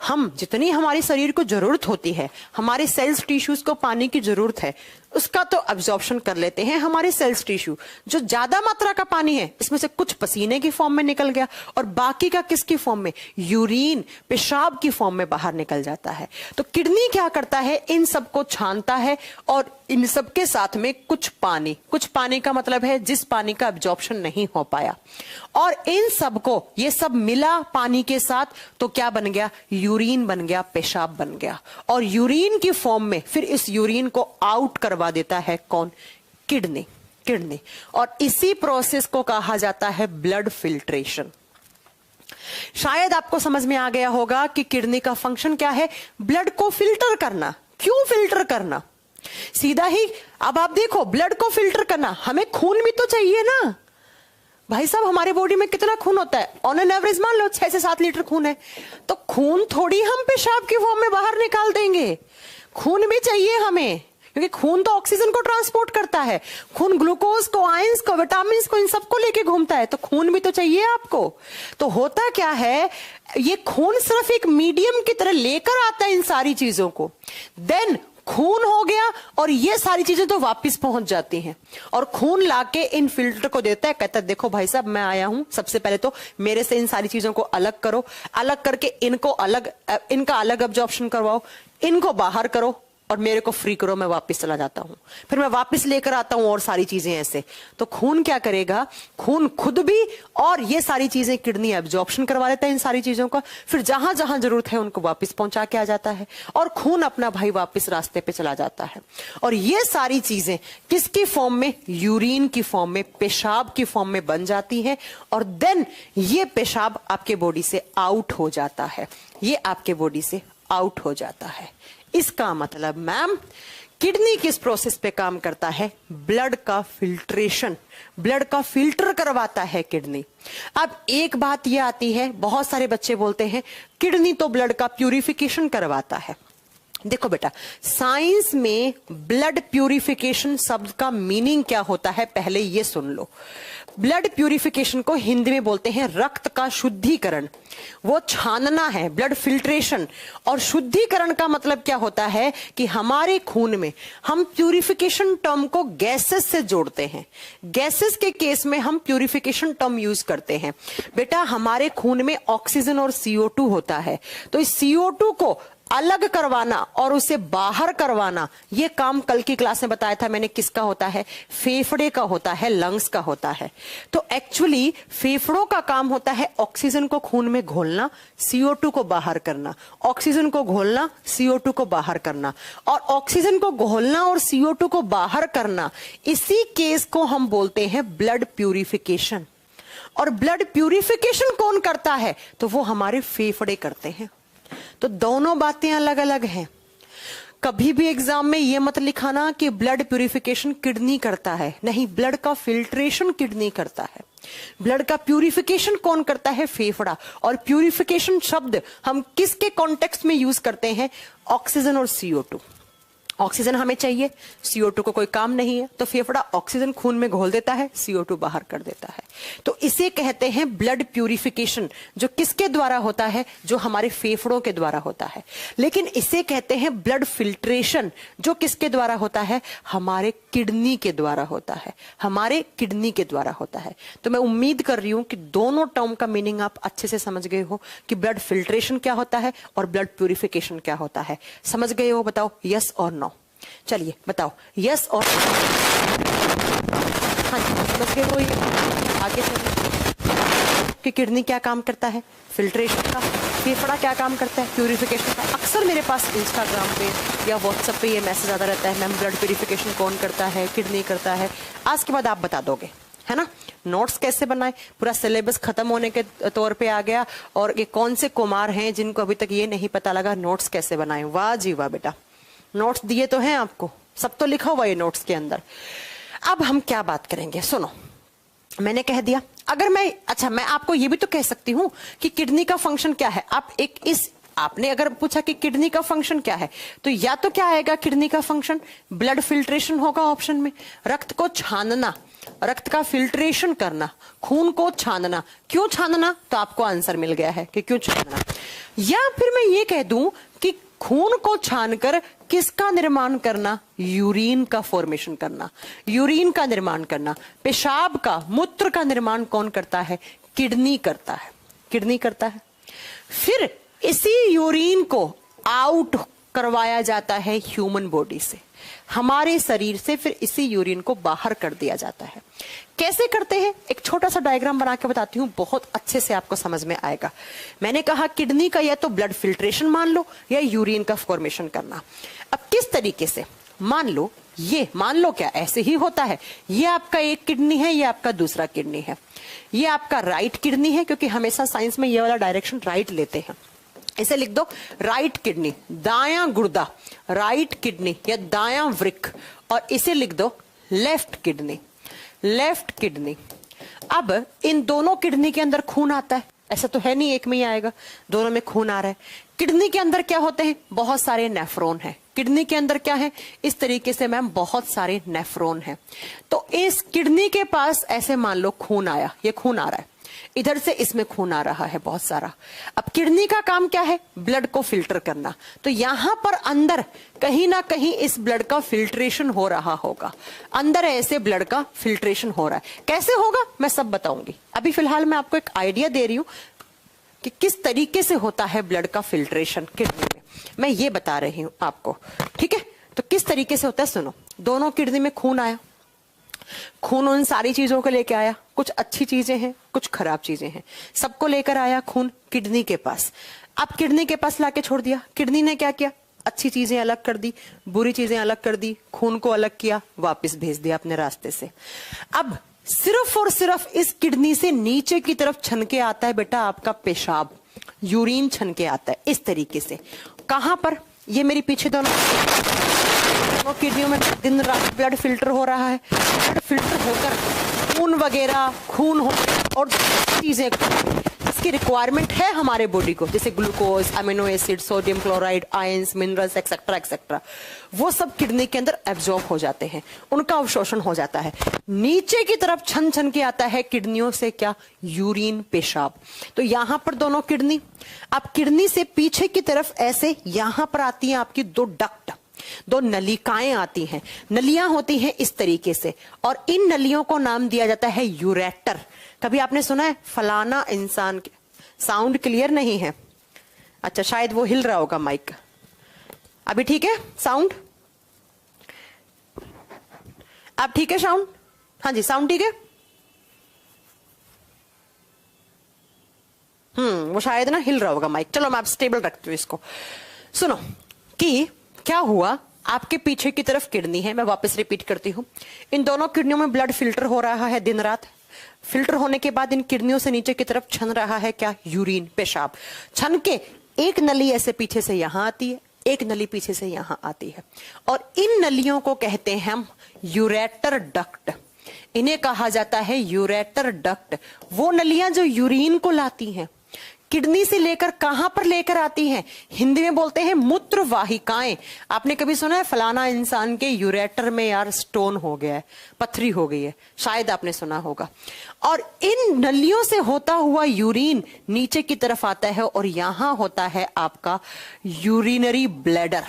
हम जितनी हमारे शरीर को जरूरत होती है, हमारे सेल्स टिश्यूज को पानी की जरूरत है, उसका तो अब्जॉर्प्शन कर लेते हैं हमारे सेल्स टिश्यू। जो ज्यादा मात्रा का पानी है इसमें से कुछ पसीने की फॉर्म में निकल गया और बाकी का किसकी फॉर्म में? यूरिन, पेशाब की फॉर्म में बाहर निकल जाता है। तो किडनी क्या करता है? इन सबको छानता है और इन सबके साथ में कुछ पानी का मतलब है जिस पानी का अब्जॉर्प्शन नहीं हो पाया, और इन सबको, ये सब मिला पानी के साथ तो क्या बन गया? यूरिन बन गया, पेशाब बन गया। और यूरिन की फॉर्म में फिर इस यूरिन को आउट करवा देता है कौन? किडनी। और इसी प्रोसेस को कहा जाता है ब्लड फिल्ट्रेशन। शायद आपको समझ में आ गया होगा कि किडनी का फंक्शन क्या है? ब्लड को फिल्टर करना। क्यों फिल्टर करना? सीधा ही, अब आप देखो, ब्लड को फिल्टर करना, हमें खून भी तो चाहिए ना भाई साहब। हमारे बॉडी में कितना खून होता है? ऑन एन एवरेज मान लो 6 से 7 लीटर खून है। तो खून थोड़ी हम पेशाब की फॉर्म में बाहर निकाल देंगे, खून भी चाहिए हमें, क्योंकि खून तो ऑक्सीजन को ट्रांसपोर्ट करता है। खून ग्लूकोज को, आयंस को, विटामिन को, इन सबको लेके घूमता है। तो खून भी तो चाहिए आपको। तो होता क्या है, ये खून सिर्फ एक मीडियम की तरह लेकर आता है इन सारी चीजों को। देन खून हो गया और ये सारी चीजें तो वापस पहुंच जाती हैं और खून लाके इन फिल्टर को देता है। कहता है देखो भाई साहब, मैं आया हूं, सबसे पहले तो मेरे से इन सारी चीजों को अलग करो, अलग करके इनका अलग अब्जॉर्प्शन करवाओ, इनको बाहर करो और मेरे को फ्री करो, मैं वापस चला जाता हूं। फिर मैं वापस लेकर आता हूं और सारी चीजें ऐसे। तो खून क्या करेगा? खून खुद भी और ये सारी चीजें किडनी एब्जॉर्प्शन करवा लेता है इन सारी चीजों का। फिर जहां जहां जरूरत है उनको वापस पहुंचा के आ जाता है और खून अपना भाई वापस रास्ते पे चला जाता है। और ये सारी चीजें किसकी फॉर्म में? यूरिन की फॉर्म में, पेशाब की फॉर्म में बन जाती है। और देन ये पेशाब आपके बॉडी से आउट हो जाता है, ये आपके बॉडी से आउट हो जाता है। इसका मतलब मैम, किडनी किस प्रोसेस पे काम करता है? ब्लड का फिल्ट्रेशन, ब्लड का फिल्टर करवाता है किडनी। अब एक बात ये आती है, बहुत सारे बच्चे बोलते हैं किडनी तो ब्लड का प्यूरिफिकेशन करवाता है। देखो बेटा, साइंस में ब्लड प्यूरिफिकेशन शब्द का मीनिंग क्या होता है पहले ये सुन लो। ब्लड प्यूरिफिकेशन को हिंदी में बोलते हैं रक्त का शुद्धिकरण, वो छानना है, ब्लड फिल्ट्रेशन। और शुद्धिकरण का मतलब क्या होता है कि हमारे खून में हम प्यूरिफिकेशन टर्म को गैसेस से जोड़ते हैं। गैसेस के केस में हम प्यूरिफिकेशन टर्म यूज करते हैं। बेटा, हमारे खून में ऑक्सीजन और CO2 होता है, तो इस CO2 को अलग करवाना और उसे बाहर करवाना, यह काम कल की क्लास में बताया था मैंने, किसका होता है? फेफड़े का होता है, लंग्स का होता है। तो एक्चुअली फेफड़ों का काम होता है ऑक्सीजन को खून में घोलना, CO2 को बाहर करना, ऑक्सीजन को घोलना, CO2 को बाहर करना। और ऑक्सीजन को घोलना और CO2 को बाहर करना, इसी केस को हम बोलते हैं ब्लड प्यूरिफिकेशन। और ब्लड प्यूरिफिकेशन कौन करता है? तो वो हमारे फेफड़े करते हैं। तो दोनों बातें अलग अलग हैं। कभी भी एग्जाम में यह मत लिखाना कि ब्लड प्यूरिफिकेशन किडनी करता है, नहीं, ब्लड का फिल्ट्रेशन किडनी करता है। ब्लड का प्यूरिफिकेशन कौन करता है? फेफड़ा। और प्यूरिफिकेशन शब्द हम किसके कॉन्टेक्स्ट में यूज करते हैं? ऑक्सीजन और CO2। ऑक्सीजन हमें चाहिए, CO2 को कोई काम नहीं है, तो फेफड़ा ऑक्सीजन खून में घोल देता है, CO2 बाहर कर देता है। तो इसे कहते हैं ब्लड प्यूरिफिकेशन, जो किसके द्वारा होता है? जो हमारे फेफड़ों के द्वारा होता है। लेकिन इसे कहते हैं ब्लड फिल्ट्रेशन, जो किसके द्वारा होता है? हमारे किडनी के द्वारा होता है, हमारे किडनी के द्वारा होता है। तो मैं उम्मीद कर रही हूं कि दोनों टर्म का मीनिंग आप अच्छे से समझ गए हो कि ब्लड फिल्ट्रेशन क्या होता है और ब्लड प्यूरिफिकेशन क्या होता है। समझ गए हो? बताओ यस और नो। चलिए बताओ यस और हाँ जी, समझ गए हो? ये आगे चलिए कि किडनी क्या काम करता है? फिल्ट्रेशन का। फेफड़ा क्या काम करता है? प्यूरिफिकेशन का। अक्सर मेरे पास इंस्टाग्राम पे या व्हाट्सएप पे ये मैसेज आता रहता है, मैम ब्लड प्यूरिफिकेशन कौन करता है? किडनी करता है। आज के बाद आप बता दोगे, है ना? नोट्स कैसे बनाए? पूरा सिलेबस खत्म होने के तौर पे आ गया। और ये कौन से कुमार हैं जिनको अभी तक ये नहीं पता लगा नोट्स कैसे बनाए? वाह जी वाह बेटा, नोट्स दिए तो हैं आपको, सब तो लिखा हुआ है नोट्स के अंदर। अब हम क्या बात करेंगे? सुनो, मैंने कह दिया, अगर मैं आपको ये भी तो कह सकती हूं कि किडनी का फंक्शन क्या है। आपने अगर पूछा कि किडनी का फंक्शन क्या है, तो या तो क्या आएगा किडनी का फंक्शन? ब्लड फिल्ट्रेशन होगा ऑप्शन में, रक्त को छानना, रक्त का फिल्ट्रेशन करना, खून को छानना। क्यों छानना? तो आपको आंसर मिल गया है कि क्यों छानना। या फिर मैं ये कह दूं कि खून को छानकर किसका निर्माण करना? यूरिन का फॉर्मेशन करना, यूरिन का निर्माण करना। पेशाब का, मूत्र का निर्माण कौन करता है? किडनी करता है, किडनी करता है। फिर इसी यूरिन को आउट करवाया जाता है ह्यूमन बॉडी से, हमारे शरीर से। फिर इसी यूरिन को बाहर कर दिया जाता है। कैसे करते हैं? एक छोटा सा डायग्राम बना के बताती हूं, बहुत अच्छे से आपको समझ में आएगा। मैंने कहा किडनी का या तो ब्लड फिल्ट्रेशन मान लो या यूरिन का फॉर्मेशन करना। अब किस तरीके से? मान लो क्या ऐसे ही होता है, ये आपका एक किडनी है, ये आपका दूसरा किडनी है, ये आपका राइट किडनी है, क्योंकि हमेशा साइंस में ये वाला डायरेक्शन राइट लेते हैं। इसे लिख दो राइट किडनी, दायां गुर्दा, राइट किडनी या दायां वृक्क। और इसे लिख दो लेफ्ट किडनी, लेफ्ट किडनी। अब इन दोनों किडनी के अंदर खून आता है, ऐसा तो है नहीं एक में ही आएगा, दोनों में खून आ रहा है। किडनी के अंदर क्या होते हैं? बहुत सारे नेफ्रॉन है। किडनी के अंदर क्या है? इस तरीके से मैम बहुत सारे नेफ्रॉन है। तो इस किडनी के पास ऐसे मान लो खून आया, ये खून आ रहा है, इधर से इसमें खून आ रहा है बहुत सारा। अब किडनी का काम क्या है? ब्लड को फिल्टर करना। तो यहां पर अंदर कहीं ना कहीं इस ब्लड का फिल्ट्रेशन हो रहा होगा, अंदर ऐसे ब्लड का फिल्ट्रेशन हो रहा है। कैसे होगा मैं सब बताऊंगी। अभी फिलहाल मैं आपको एक आइडिया दे रही हूं कि किस तरीके से होता है ब्लड का फिल्ट्रेशन किडनी में, मैं ये बता रही हूं आपको, ठीक है? तो किस तरीके से होता है सुनो। दोनों किडनी में खून आया, खून उन सारी चीजों को लेकर आया, कुछ अच्छी चीजें हैं, कुछ खराब चीजें हैं, सबको लेकर आया खून किडनी के पास। अब किडनी के पास लाके छोड़ दिया। किडनी ने क्या किया? अच्छी चीजें अलग कर दी, बुरी चीजें अलग कर दी, खून को अलग किया, वापस भेज दिया अपने रास्ते से। अब सिर्फ और सिर्फ इस किडनी से नीचे की तरफ छनके आता है बेटा आपका पेशाब, यूरिन छनके आता है इस तरीके से। कहां पर? ये मेरी पीछे दोनों किडनियों में दिन रात ब्लड फिल्टर हो रहा है। ब्लड फिल्टर होकर खून वगैरह, खून हो और चीजें जिसकी रिक्वायरमेंट है हमारे बॉडी को, जैसे glucose, amino acid, sodium chloride, ions, minerals etcetera etcetera, वो सब किडनी के अंदर एब्जॉर्ब हो जाते हैं, उनका अवशोषण हो जाता है। नीचे की तरफ छन छन के आता है किडनियों से क्या, यूरिन, पेशाब। तो यहां पर दोनों किडनी, अब किडनी से पीछे की तरफ ऐसे यहां पर आती है आपकी दो डक्ट, दो नलिकाएं आती हैं। नलियां होती हैं इस तरीके से, और इन नलियों को नाम दिया जाता है यूरेटर। कभी आपने सुना है फलाना इंसान के, साउंड क्लियर नहीं है, अच्छा शायद वो हिल रहा होगा माइक। अभी ठीक है साउंड? अब ठीक है साउंड? हाँ जी साउंड ठीक है। वो शायद ना हिल रहा होगा माइक। चलो मैं आप स्टेबल रखती हूँ इसको। सुनो कि क्या हुआ, आपके पीछे की तरफ किडनी है, मैं वापस रिपीट करती हूं। इन दोनों किडनियों में ब्लड फिल्टर हो रहा है दिन रात। फिल्टर होने के बाद इन किडनियों से नीचे की तरफ छन रहा है क्या, यूरिन, पेशाब। छन के एक नली ऐसे पीछे से यहां आती है, एक नली पीछे से यहां आती है, और इन नलियों को कहते हैं हम यूरेटर डक्ट। इन्हें कहा जाता है यूरेटर डक्ट। वो नलियां जो यूरिन को लाती हैं, किडनी से लेकर कहां पर लेकर आती हैं, हिंदी में बोलते हैं मूत्र वाहिकाएं। आपने कभी सुना है फलाना इंसान के यूरेटर में यार स्टोन हो गया है, पथरी हो गई है, शायद आपने सुना होगा। और इन नलियों से होता हुआ यूरिन नीचे की तरफ आता है, और यहां होता है आपका यूरिनरी ब्लैडर।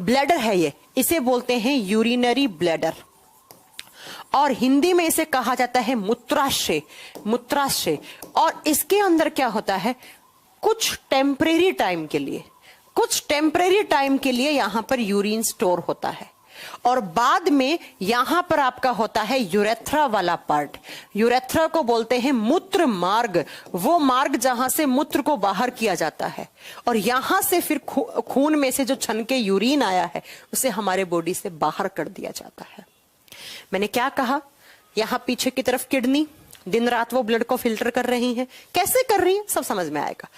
ब्लैडर है ये, इसे बोलते हैं यूरिनरी ब्लैडर, और हिंदी में इसे कहा जाता है मूत्राशय। मूत्राशय। और इसके अंदर क्या होता है, कुछ टेम्परेरी टाइम के लिए यहां पर यूरिन स्टोर होता है, और बाद में यहां पर आपका होता है यूरेथ्रा वाला पार्ट। यूरेथ्रा को बोलते हैं मूत्र मार्ग, वो मार्ग जहां से मूत्र को बाहर किया जाता है, और यहां से फिर खून में से जो छन के यूरिन आया है उसे हमारे बॉडी से बाहर कर दिया जाता है। मैंने क्या कहा, यहां पीछे की तरफ किडनी, दिन रात वो ब्लड को फिल्टर कर रही हैं। कैसे कर रही हैं सब समझ में आएगा।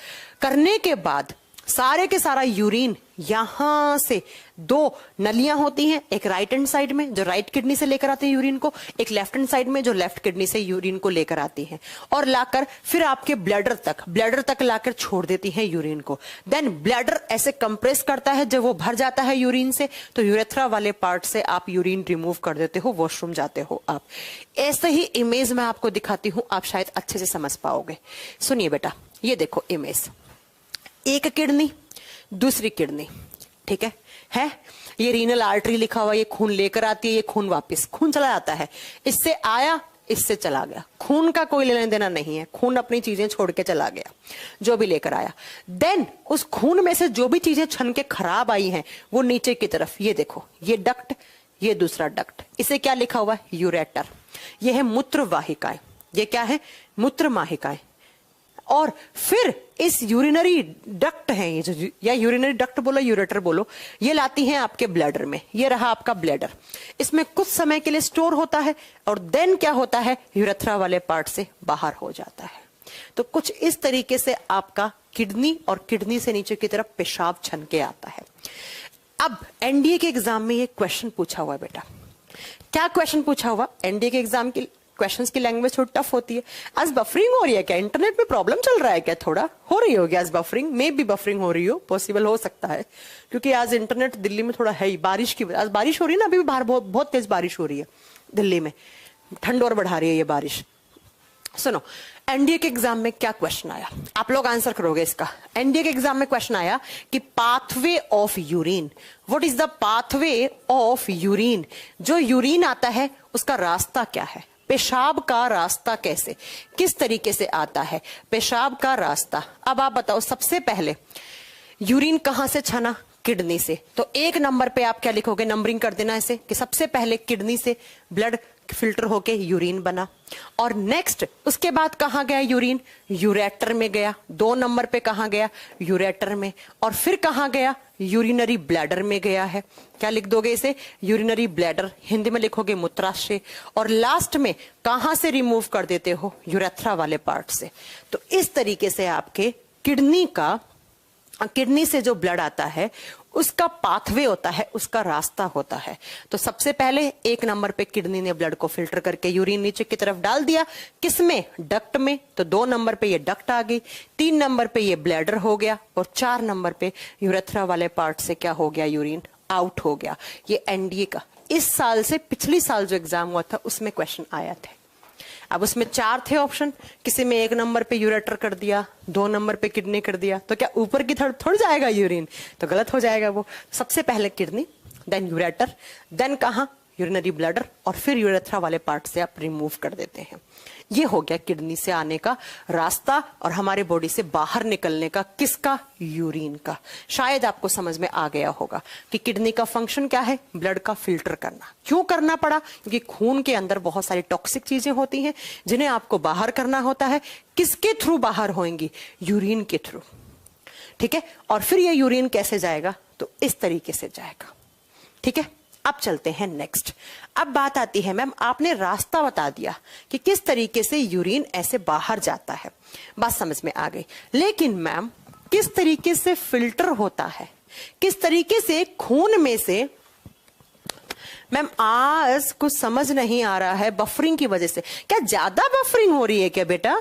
करने के बाद सारे के सारा यूरिन यहां से दो नलियां होती हैं, एक राइट हैंड साइड में जो राइट किडनी से लेकर आती है यूरिन को, एक लेफ्ट हैंड साइड में जो लेफ्ट किडनी से यूरिन को लेकर आती हैं, और लाकर फिर आपके ब्लैडर तक लाकर छोड़ देती है यूरिन को। देन ब्लैडर ऐसे कंप्रेस करता है, जब वो भर जाता है यूरिन से तो यूरेथ्रा वाले पार्ट से आप यूरिन रिमूव कर देते हो, वॉशरूम जाते हो आप। ऐसे ही इमेज मैं आपको दिखाती हूं, आप शायद अच्छे से समझ पाओगे। सुनिए बेटा, ये देखो इमेज, एक किडनी, दूसरी किडनी, ठीक है ये रीनल आर्टरी लिखा हुआ, ये खून लेकर आती है, ये खून वापस, खून चला जाता है, इससे आया इससे चला गया, खून का कोई लेना देना नहीं है, खून अपनी चीजें छोड़ के चला गया जो भी लेकर आया। देन उस खून में से जो भी चीजें छन के खराब आई हैं वो नीचे की तरफ, ये देखो ये डक्ट, ये दूसरा डक्ट, इसे क्या लिखा हुआ है, यूरेटर। ये है मूत्र वाहिकाएं, ये क्या है, मूत्र वाहिकाएं। और फिर इस यूरिनरी डक्ट है ये जो, या यूरिनरी डक्ट बोलो यूरेटर बोलो, ये लाती हैं आपके ब्लैडर में। ये रहा आपका ब्लैडर, इसमें कुछ समय के लिए स्टोर होता है, और देन क्या होता है, यूरेथ्रा वाले पार्ट से बाहर हो जाता है। तो कुछ इस तरीके से आपका किडनी और किडनी से नीचे की तरफ पेशाब छन के आता है। अब एनडीए के एग्जाम में ये क्वेश्चन पूछा हुआ है बेटा, क्या क्वेश्चन पूछा हुआ, एनडीए के एग्जाम की क्वेश्चंस की लैंग्वेज थोड़ी टफ होती है। आज बफरिंग हो रही है क्या, इंटरनेट में प्रॉब्लम चल रहा है क्या, थोड़ा हो रही होगी आज बफरिंग, मे भी बफरिंग हो रही हो, पॉसिबल हो सकता है, क्योंकि आज इंटरनेट दिल्ली में थोड़ा है ही, बारिश की, आज बारिश हो रही है ना, अभी भी बाहर बहुत तेज बारिश हो रही है दिल्ली में, ठंड और बढ़ा रही है ये बारिश। सुनो, एनडीए के एग्जाम में क्या क्वेश्चन आया, आप लोग आंसर करोगे इसका। एनडीए के एग्जाम में क्वेश्चन आया कि pathway of urine, what is the pathway of urine, जो यूरिन आता है उसका रास्ता क्या है, पेशाब का रास्ता कैसे, किस तरीके से आता है पेशाब का रास्ता। अब आप बताओ, सबसे पहले यूरिन कहां से छना, किडनी से, तो एक नंबर पे आप क्या लिखोगे, नंबरिंग कर देना ऐसे कि सबसे पहले किडनी से ब्लड फिल्टर होके यूरिन बना, और नेक्स्ट उसके बाद कहां गया यूरिन, यूरेटर में गया, 2 नंबर पे कहां गया, यूरेटर में, और फिर कहां गया, यूरिनरी ब्लैडर में गया है। क्या लिख दोगे इसे, यूरिनरी ब्लैडर, हिंदी में लिखोगे मूत्राशय, और लास्ट में कहां से रिमूव कर देते हो, यूरेथ्रा वाले पार्ट से। तो इस तरीके से आपके किडनी से जो ब्लड आता है उसका पाथवे होता है, उसका रास्ता होता है। तो सबसे पहले 1 नंबर पे किडनी ने ब्लड को फिल्टर करके यूरिन नीचे की तरफ डाल दिया, किसमें? डक्ट में। तो 2 नंबर पे ये डक्ट आ गई, 3 नंबर पे ये ब्लैडर हो गया, और 4 नंबर पे यूरेथ्रा वाले पार्ट से क्या हो गया? यूरिन आउट हो गया। ये एनडीए का इस साल से पिछली साल जो एग्जाम हुआ था उसमें क्वेश्चन आया था। अब उसमें 4 थे ऑप्शन, किसी में 1 नंबर पे यूरेटर कर दिया, 2 नंबर पे किडनी कर दिया, तो क्या ऊपर की तरफ थोड़ा जाएगा यूरिन? तो गलत हो जाएगा वो। सबसे पहले किडनी, देन यूरेटर, देन कहाँ? यूरिनरी ब्लैडर, और फिर यूरेथ्रा वाले पार्ट से आप रिमूव कर देते हैं। ये हो गया किडनी से आने का रास्ता और हमारे बॉडी से बाहर निकलने का, किसका? यूरिन का। शायद आपको समझ में आ गया होगा कि किडनी का फंक्शन क्या है? ब्लड का फिल्टर करना। क्यों करना पड़ा? क्योंकि खून के अंदर बहुत सारी टॉक्सिक चीजें होती हैं जिन्हें आपको बाहर करना होता है। किसके थ्रू बाहर होंगी? यूरिन के थ्रू। ठीक है, और फिर ये यूरिन कैसे जाएगा? तो इस तरीके से जाएगा। ठीक है, अब चलते हैं नेक्स्ट। अब बात आती है, मैम आपने रास्ता बता दिया कि किस तरीके से यूरिन ऐसे बाहर जाता है, बात समझ में आ गई। लेकिन मैम किस तरीके से फिल्टर होता है, किस तरीके से खून में से? मैम आज कुछ समझ नहीं आ रहा है, बफरिंग की वजह से। क्या ज्यादा बफरिंग हो रही है क्या बेटा?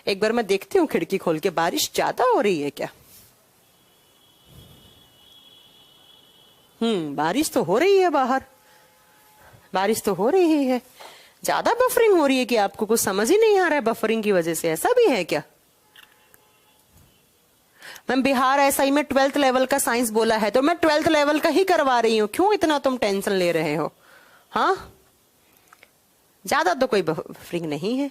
एक बार मैं देखती हूँ खिड़की खोल के, बारिश ज्यादा हो रही है क्या? बारिश तो हो रही है बाहर, बारिश तो हो रही है। ज्यादा बफरिंग हो रही है कि आपको कुछ समझ ही नहीं आ रहा है बफरिंग की वजह से? ऐसा भी है क्या? मैम बिहार एसआई में 12th लेवल का साइंस बोला है, तो मैं 12th लेवल का ही करवा रही हूं, क्यों इतना तुम टेंशन ले रहे हो? हाँ, ज्यादा तो कोई बफरिंग नहीं है।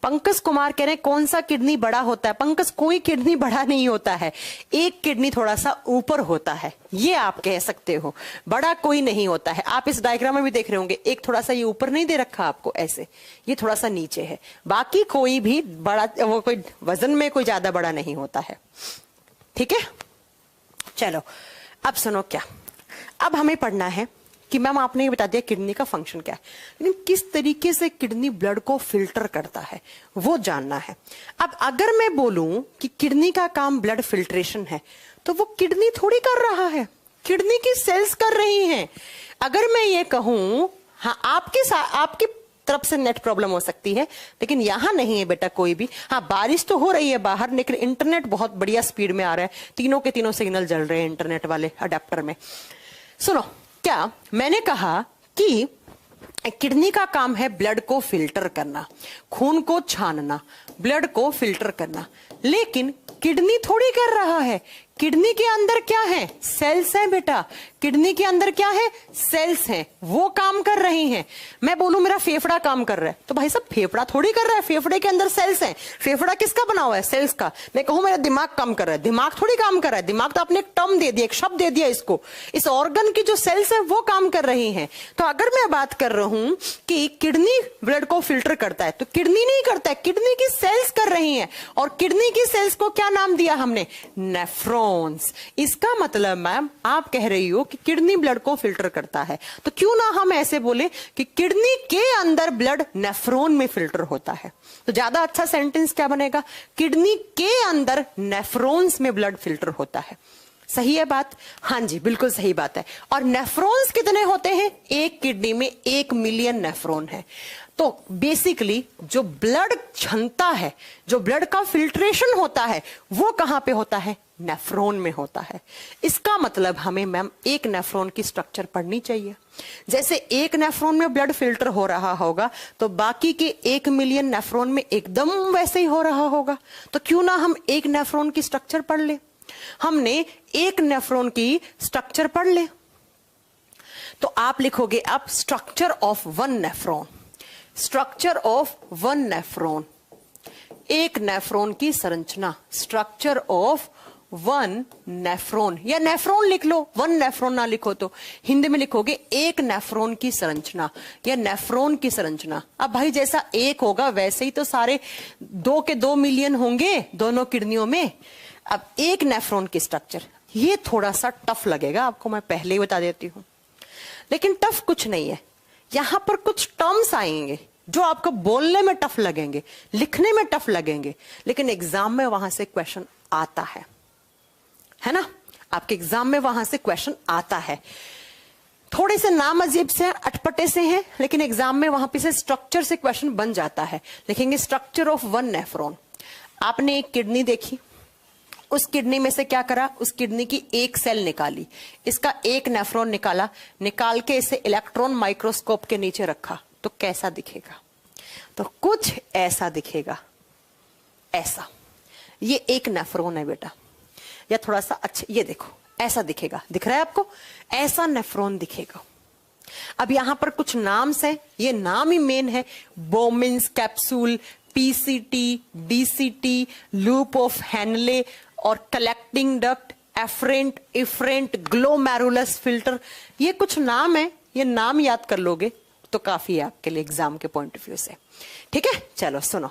पंकज कुमार कह रहे हैं कौन सा किडनी बड़ा होता है? पंकज, कोई किडनी बड़ा नहीं होता है, एक किडनी थोड़ा सा ऊपर होता है, ये आप कह सकते हो। बड़ा कोई नहीं होता है। आप इस डायग्राम में भी देख रहे होंगे, एक थोड़ा सा ये ऊपर नहीं दे रखा आपको ऐसे, ये थोड़ा सा नीचे है। बाकी कोई भी बड़ा, वो कोई वजन में कोई ज्यादा बड़ा नहीं होता है। ठीक है, चलो अब सुनो क्या, अब हमें पढ़ना है कि मैम आपने ये बता दिया किडनी का फंक्शन क्या है, लेकिन किस तरीके से किडनी ब्लड को फिल्टर करता है वो जानना है। अब अगर मैं बोलूं कि किडनी का काम ब्लड फिल्ट्रेशन है, तो वो किडनी थोड़ी कर रहा है, किडनी की सेल्स कर रही हैं। अगर मैं ये कहूं, हाँ आपकी तरफ से नेट प्रॉब्लम हो सकती है, लेकिन यहां नहीं है बेटा कोई भी। हाँ, बारिश तो हो रही है बाहर, लेकिन इंटरनेट बहुत बढ़िया स्पीड में आ रहा है, तीनों के तीनों सिग्नल जल रहे हैं इंटरनेट वाले अडेप्टर में। सुनो, क्या मैंने कहा कि किडनी का काम है ब्लड को फिल्टर करना, खून को छानना, ब्लड को फिल्टर करना, लेकिन किडनी थोड़ी कर रहा है। किडनी के अंदर क्या है? सेल्स हैं बेटा। किडनी के अंदर क्या है? सेल्स हैं, वो काम कर रही हैं। मैं बोलूं मेरा फेफड़ा काम कर रहा है, तो भाई साहब फेफड़ा थोड़ी कर रहा है, फेफड़े के अंदर सेल्स हैं। फेफड़ा किसका बना हुआ है? सेल्स का। मैं कहूं मेरा दिमाग काम कर रहा है, दिमाग थोड़ी काम कर रहा है। दिमाग तो आपने एक टर्म दे दिया, एक शब्द दे दिया इसको। इस ऑर्गन की जो सेल्स है वो काम कर रही हैं। तो अगर मैं बात कर रहा हूं कि किडनी ब्लड को फिल्टर करता है, तो किडनी नहीं करता है, किडनी की सेल्स कर रही हैं। और किडनी की सेल्स को क्या नाम दिया हमने? नेफ्रॉन। इसका मतलब मैम आप कह रही हो कि किडनी ब्लड को फिल्टर करता है, तो क्यों ना हम ऐसे बोले कि किडनी के अंदर ब्लड नेफ्रॉन में फिल्टर होता है। तो ज्यादा अच्छा सेंटेंस क्या बनेगा? किडनी के अंदर नेफ्रॉन्स में ब्लड फिल्टर होता है। सही है बात? हाँ जी, बिल्कुल सही बात है। और नेफ्रॉन्स कितने होते हैं? एक किडनी में 1 मिलियन नेफ्रॉन है। तो बेसिकली जो ब्लड छनता है, जो ब्लड का फिल्ट्रेशन होता है, वो कहां पे होता है? नेफ्रॉन में होता है। इसका मतलब हमें मैम एक नेफ्रॉन की स्ट्रक्चर पढ़नी चाहिए। जैसे एक नेफ्रॉन में ब्लड फिल्टर हो रहा होगा, तो बाकी के 1 मिलियन नेफ्रॉन में एकदम वैसे ही हो रहा होगा। तो क्यों ना हम एक नेफ्रॉन की स्ट्रक्चर पढ़ ले। हमने एक नेफ्रॉन की स्ट्रक्चर पढ़ ले, तो आप लिखोगे अब structure of 1 nephron. Structure of 1 nephron, एक नेफ्रॉन की संरचना। स्ट्रक्चर ऑफ 1 नेफ्रॉन, या नेफ्रॉन लिख लो, 1 नेफ्रॉन ना लिखो तो हिंदी में लिखोगे एक नेफ्रॉन की संरचना या नेफ्रॉन की संरचना। अब भाई जैसा एक होगा वैसे ही तो सारे 2 के 2 मिलियन होंगे दोनों किडनियों में। अब एक नेफ्रॉन की स्ट्रक्चर, ये थोड़ा सा टफ लगेगा आपको, मैं पहले ही बता देती हूं, लेकिन टफ कुछ नहीं है। यहां पर कुछ टर्म्स आएंगे जो आपको बोलने में टफ लगेंगे, लिखने में टफ लगेंगे, लेकिन एग्जाम में वहां से क्वेश्चन आता है ना? आपके एग्जाम में वहां से क्वेश्चन आता है। थोड़े से नाम अजीब से अटपटे से हैं, लेकिन एग्जाम में वहां पे से स्ट्रक्चर से क्वेश्चन बन जाता है। लिखेंगे स्ट्रक्चर ऑफ वन नेफ्रॉन। आपने एक किडनी देखी, उस किडनी में से क्या करा, उस किडनी की एक सेल निकाली, इसका एक नेफ्रॉन निकाला, निकाल के इसे इलेक्ट्रॉन माइक्रोस्कोप के नीचे रखा, तो कैसा दिखेगा? तो कुछ ऐसा दिखेगा, ऐसा। ये एक नेफ्रॉन है बेटा, या थोड़ा सा अच्छा, ये देखो ऐसा दिखेगा, दिख रहा है आपको? ऐसा नेफ्रॉन दिखेगा। अब यहां पर कुछ नाम्स हैं, ये नाम ही मेन है। Bowman's capsule, PCT, DCT, loop of Henle और collecting duct, afferent, efferent, glomerulus filter, ये कुछ नाम है। ये नाम याद कर लोगे तो काफी है आपके लिए एग्जाम के पॉइंट ऑफ व्यू से। ठीक है, चलो सुनो।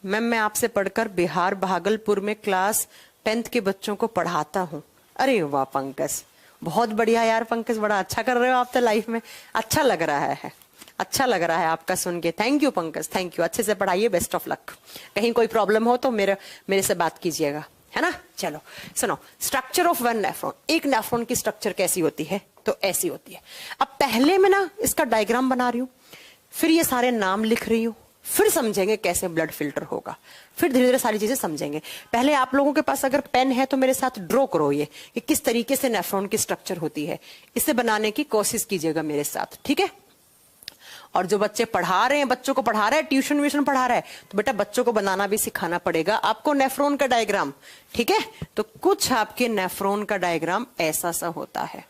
मैम मैं आपसे पढ़कर बिहार भागलपुर में क्लास 10th के बच्चों को पढ़ाता हूँ। अरे वाह पंकज, बहुत बढ़िया यार पंकज, बड़ा अच्छा कर रहे हो आप तो लाइफ में। अच्छा लग रहा है, अच्छा लग रहा है आपका सुन के। Thank you Pankaj, thank you. अच्छे से पढ़ाइए, बेस्ट ऑफ लक। कहीं कोई प्रॉब्लम हो तो मेरे से बात कीजिएगा, है ना। चलो सुनो, स्ट्रक्चर ऑफ वन नेफ्रॉन। एक नेफ्रॉन की स्ट्रक्चर कैसी होती है? तो ऐसी होती है। अब पहले मैं ना इसका डायग्राम बना रही हूँ, फिर ये सारे नाम लिख रही हूँ, फिर समझेंगे कैसे ब्लड फिल्टर होगा, फिर धीरे धीरे सारी चीजें समझेंगे। पहले आप लोगों के पास अगर पेन है तो मेरे साथ ड्रॉ करो ये कि किस तरीके से नेफ्रॉन की स्ट्रक्चर होती है, इसे बनाने की कोशिश कीजिएगा मेरे साथ, ठीक है। और जो बच्चे पढ़ा रहे हैं, बच्चों को पढ़ा रहा है, ट्यूशन व्यूशन पढ़ा रहा है, तो बेटा बच्चों को बनाना भी सिखाना पड़ेगा आपको नेफ्रॉन का डायग्राम, ठीक है। तो कुछ आपके नेफ्रॉन का डायग्राम ऐसा सा होता है।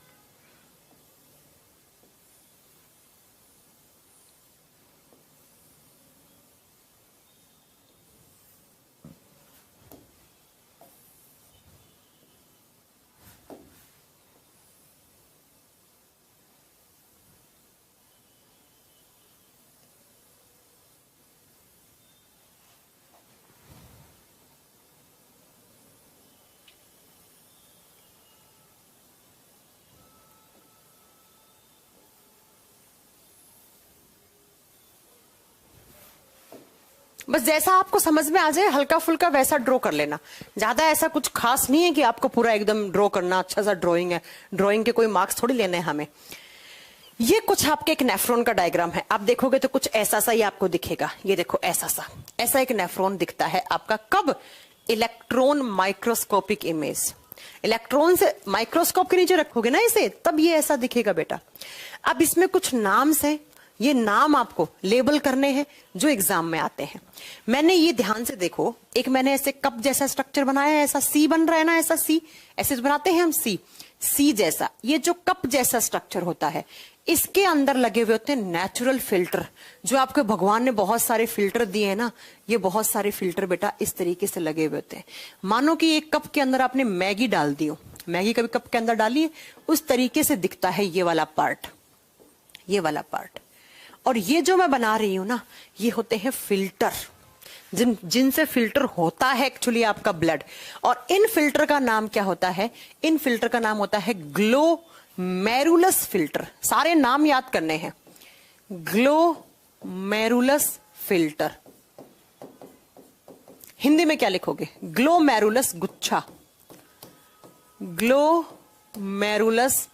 बस जैसा आपको समझ में आ जाए हल्का फुल्का वैसा ड्रॉ कर लेना, ज्यादा ऐसा कुछ खास नहीं है कि आपको पूरा एकदम ड्रॉ करना। अच्छा सा ड्राइंग है, ड्राइंग के कोई मार्क्स थोड़ी लेने हैं हमें। ये कुछ आपके एक नेफ्रॉन का डायग्राम है, आप देखोगे तो कुछ ऐसा सा ही आपको दिखेगा। ये देखो ऐसा सा, ऐसा एक नेफ्रॉन दिखता है आपका। कब? Electron microscopic image. इलेक्ट्रॉन से माइक्रोस्कोप के नीचे रखोगे ना इसे, तब ये ऐसा दिखेगा बेटा। अब इसमें कुछ नाम्स हैं, ये नाम आपको लेबल करने हैं जो एग्जाम में आते हैं। मैंने ये ध्यान से देखो, एक मैंने ऐसे कप जैसा स्ट्रक्चर बनाया है, ऐसा सी बन रहा है ना, ऐसा सी, ऐसे बनाते हैं हम सी जैसा। ये जो कप जैसा स्ट्रक्चर होता है, इसके अंदर लगे हुए होते हैं नेचुरल फिल्टर। जो आपको भगवान ने बहुत सारे फिल्टर दिए हैं ना, ये बहुत सारे फिल्टर बेटा इस तरीके से लगे हुए होते हैं। मानो कि एक कप के अंदर आपने मैगी डाल दी हो, मैगी कभी कप के अंदर डाली है, उस तरीके से दिखता है ये वाला पार्ट, ये वाला पार्ट। और ये जो मैं बना रही हूं ना, ये होते हैं फिल्टर, जिनसे फिल्टर होता है एक्चुअली आपका ब्लड। और इन फिल्टर का नाम क्या होता है? इन फिल्टर का नाम होता है ग्लोमेरुलस फिल्टर। सारे नाम याद करने हैं। ग्लोमेरुलस फिल्टर, हिंदी में क्या लिखोगे? ग्लोमेरुलस गुच्छा, ग्लोमेरुलस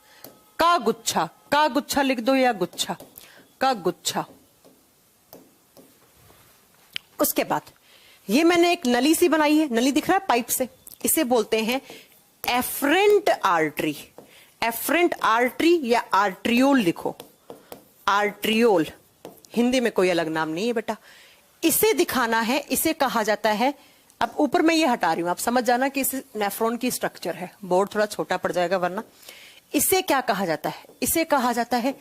का गुच्छा, का गुच्छा लिख दो या गुच्छा का गुच्छा। उसके बाद ये मैंने एक नली सी बनाई है, नली दिख रहा है पाइप से, इसे बोलते हैं एफरेंट आर्टरी। एफरेंट आर्टरी या आर्ट्रियोल लिखो, आर्ट्रियोल। हिंदी में कोई अलग नाम नहीं है बेटा, इसे दिखाना है, इसे कहा जाता है। अब ऊपर मैं ये हटा रही हूं, आप समझ जाना कि इस नेफ्रॉन की स्ट्रक्चर है, बोर्ड थोड़ा छोटा पड़ जाएगा वरना। इसे क्या कहा जाता है? इसे कहा जाता है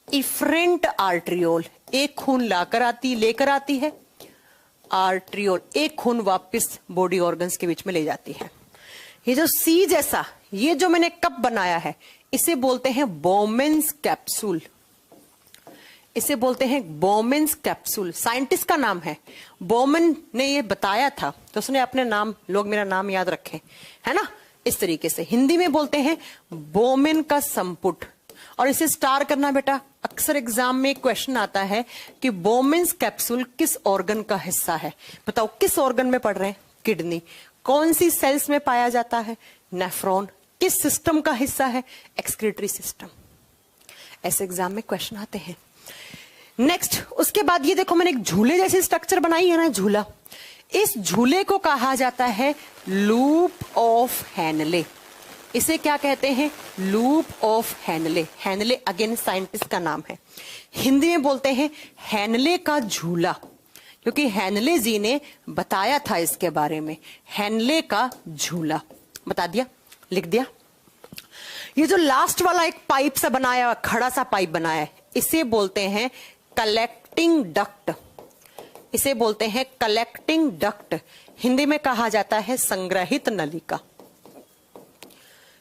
इफरेंट आर्ट्रियोल। एक खून लेकर आती है आर्ट्रियोल, एक खून वापस बॉडी ऑर्गन्स के बीच में ले जाती है। ये जो सी जैसा, ये जो मैंने कप बनाया है, इसे बोलते हैं बोमेन्स कैप्सूल। इसे बोलते हैं बोमेन्स कैप्सूल। साइंटिस्ट का नाम है बोमेन ने ये बताया था, तो उसने अपने नाम, लोग मेरा नाम याद रखें, है ना, इस तरीके से। हिंदी में बोलते हैं बोमेन का संपुट। और इसे स्टार करना बेटा, अक्सर एग्जाम में क्वेश्चन आता है कि बोमेन्स कैप्सूल किस ऑर्गन का हिस्सा है। बताओ किस ऑर्गन में पढ़ रहे हैं? किडनी। कौन सी सेल्स में पाया जाता है? नेफ्रॉन। किस सिस्टम का हिस्सा है? Excretory system. ऐसे एग्जाम में क्वेश्चन आते हैं। नेक्स्ट, उसके बाद ये देखो मैंने एक झूले जैसी स्ट्रक्चर बनाई है ना, झूला। इस झूले को कहा जाता है लूप ऑफ हैनले। इसे क्या कहते हैं? Loop of Henle. Henle again scientist का नाम है। हिंदी में बोलते हैं हैनले का झूला, क्योंकि हैनले जी ने बताया था इसके बारे में। हैनले का झूला बता दिया, लिख दिया। ये जो लास्ट वाला एक पाइप सा बनाया, खड़ा सा पाइप बनाया है, इसे बोलते हैं कलेक्टिंग डक्ट। इसे बोलते हैं कलेक्टिंग डक्ट। हिंदी में कहा जाता है संग्रहित नलिका।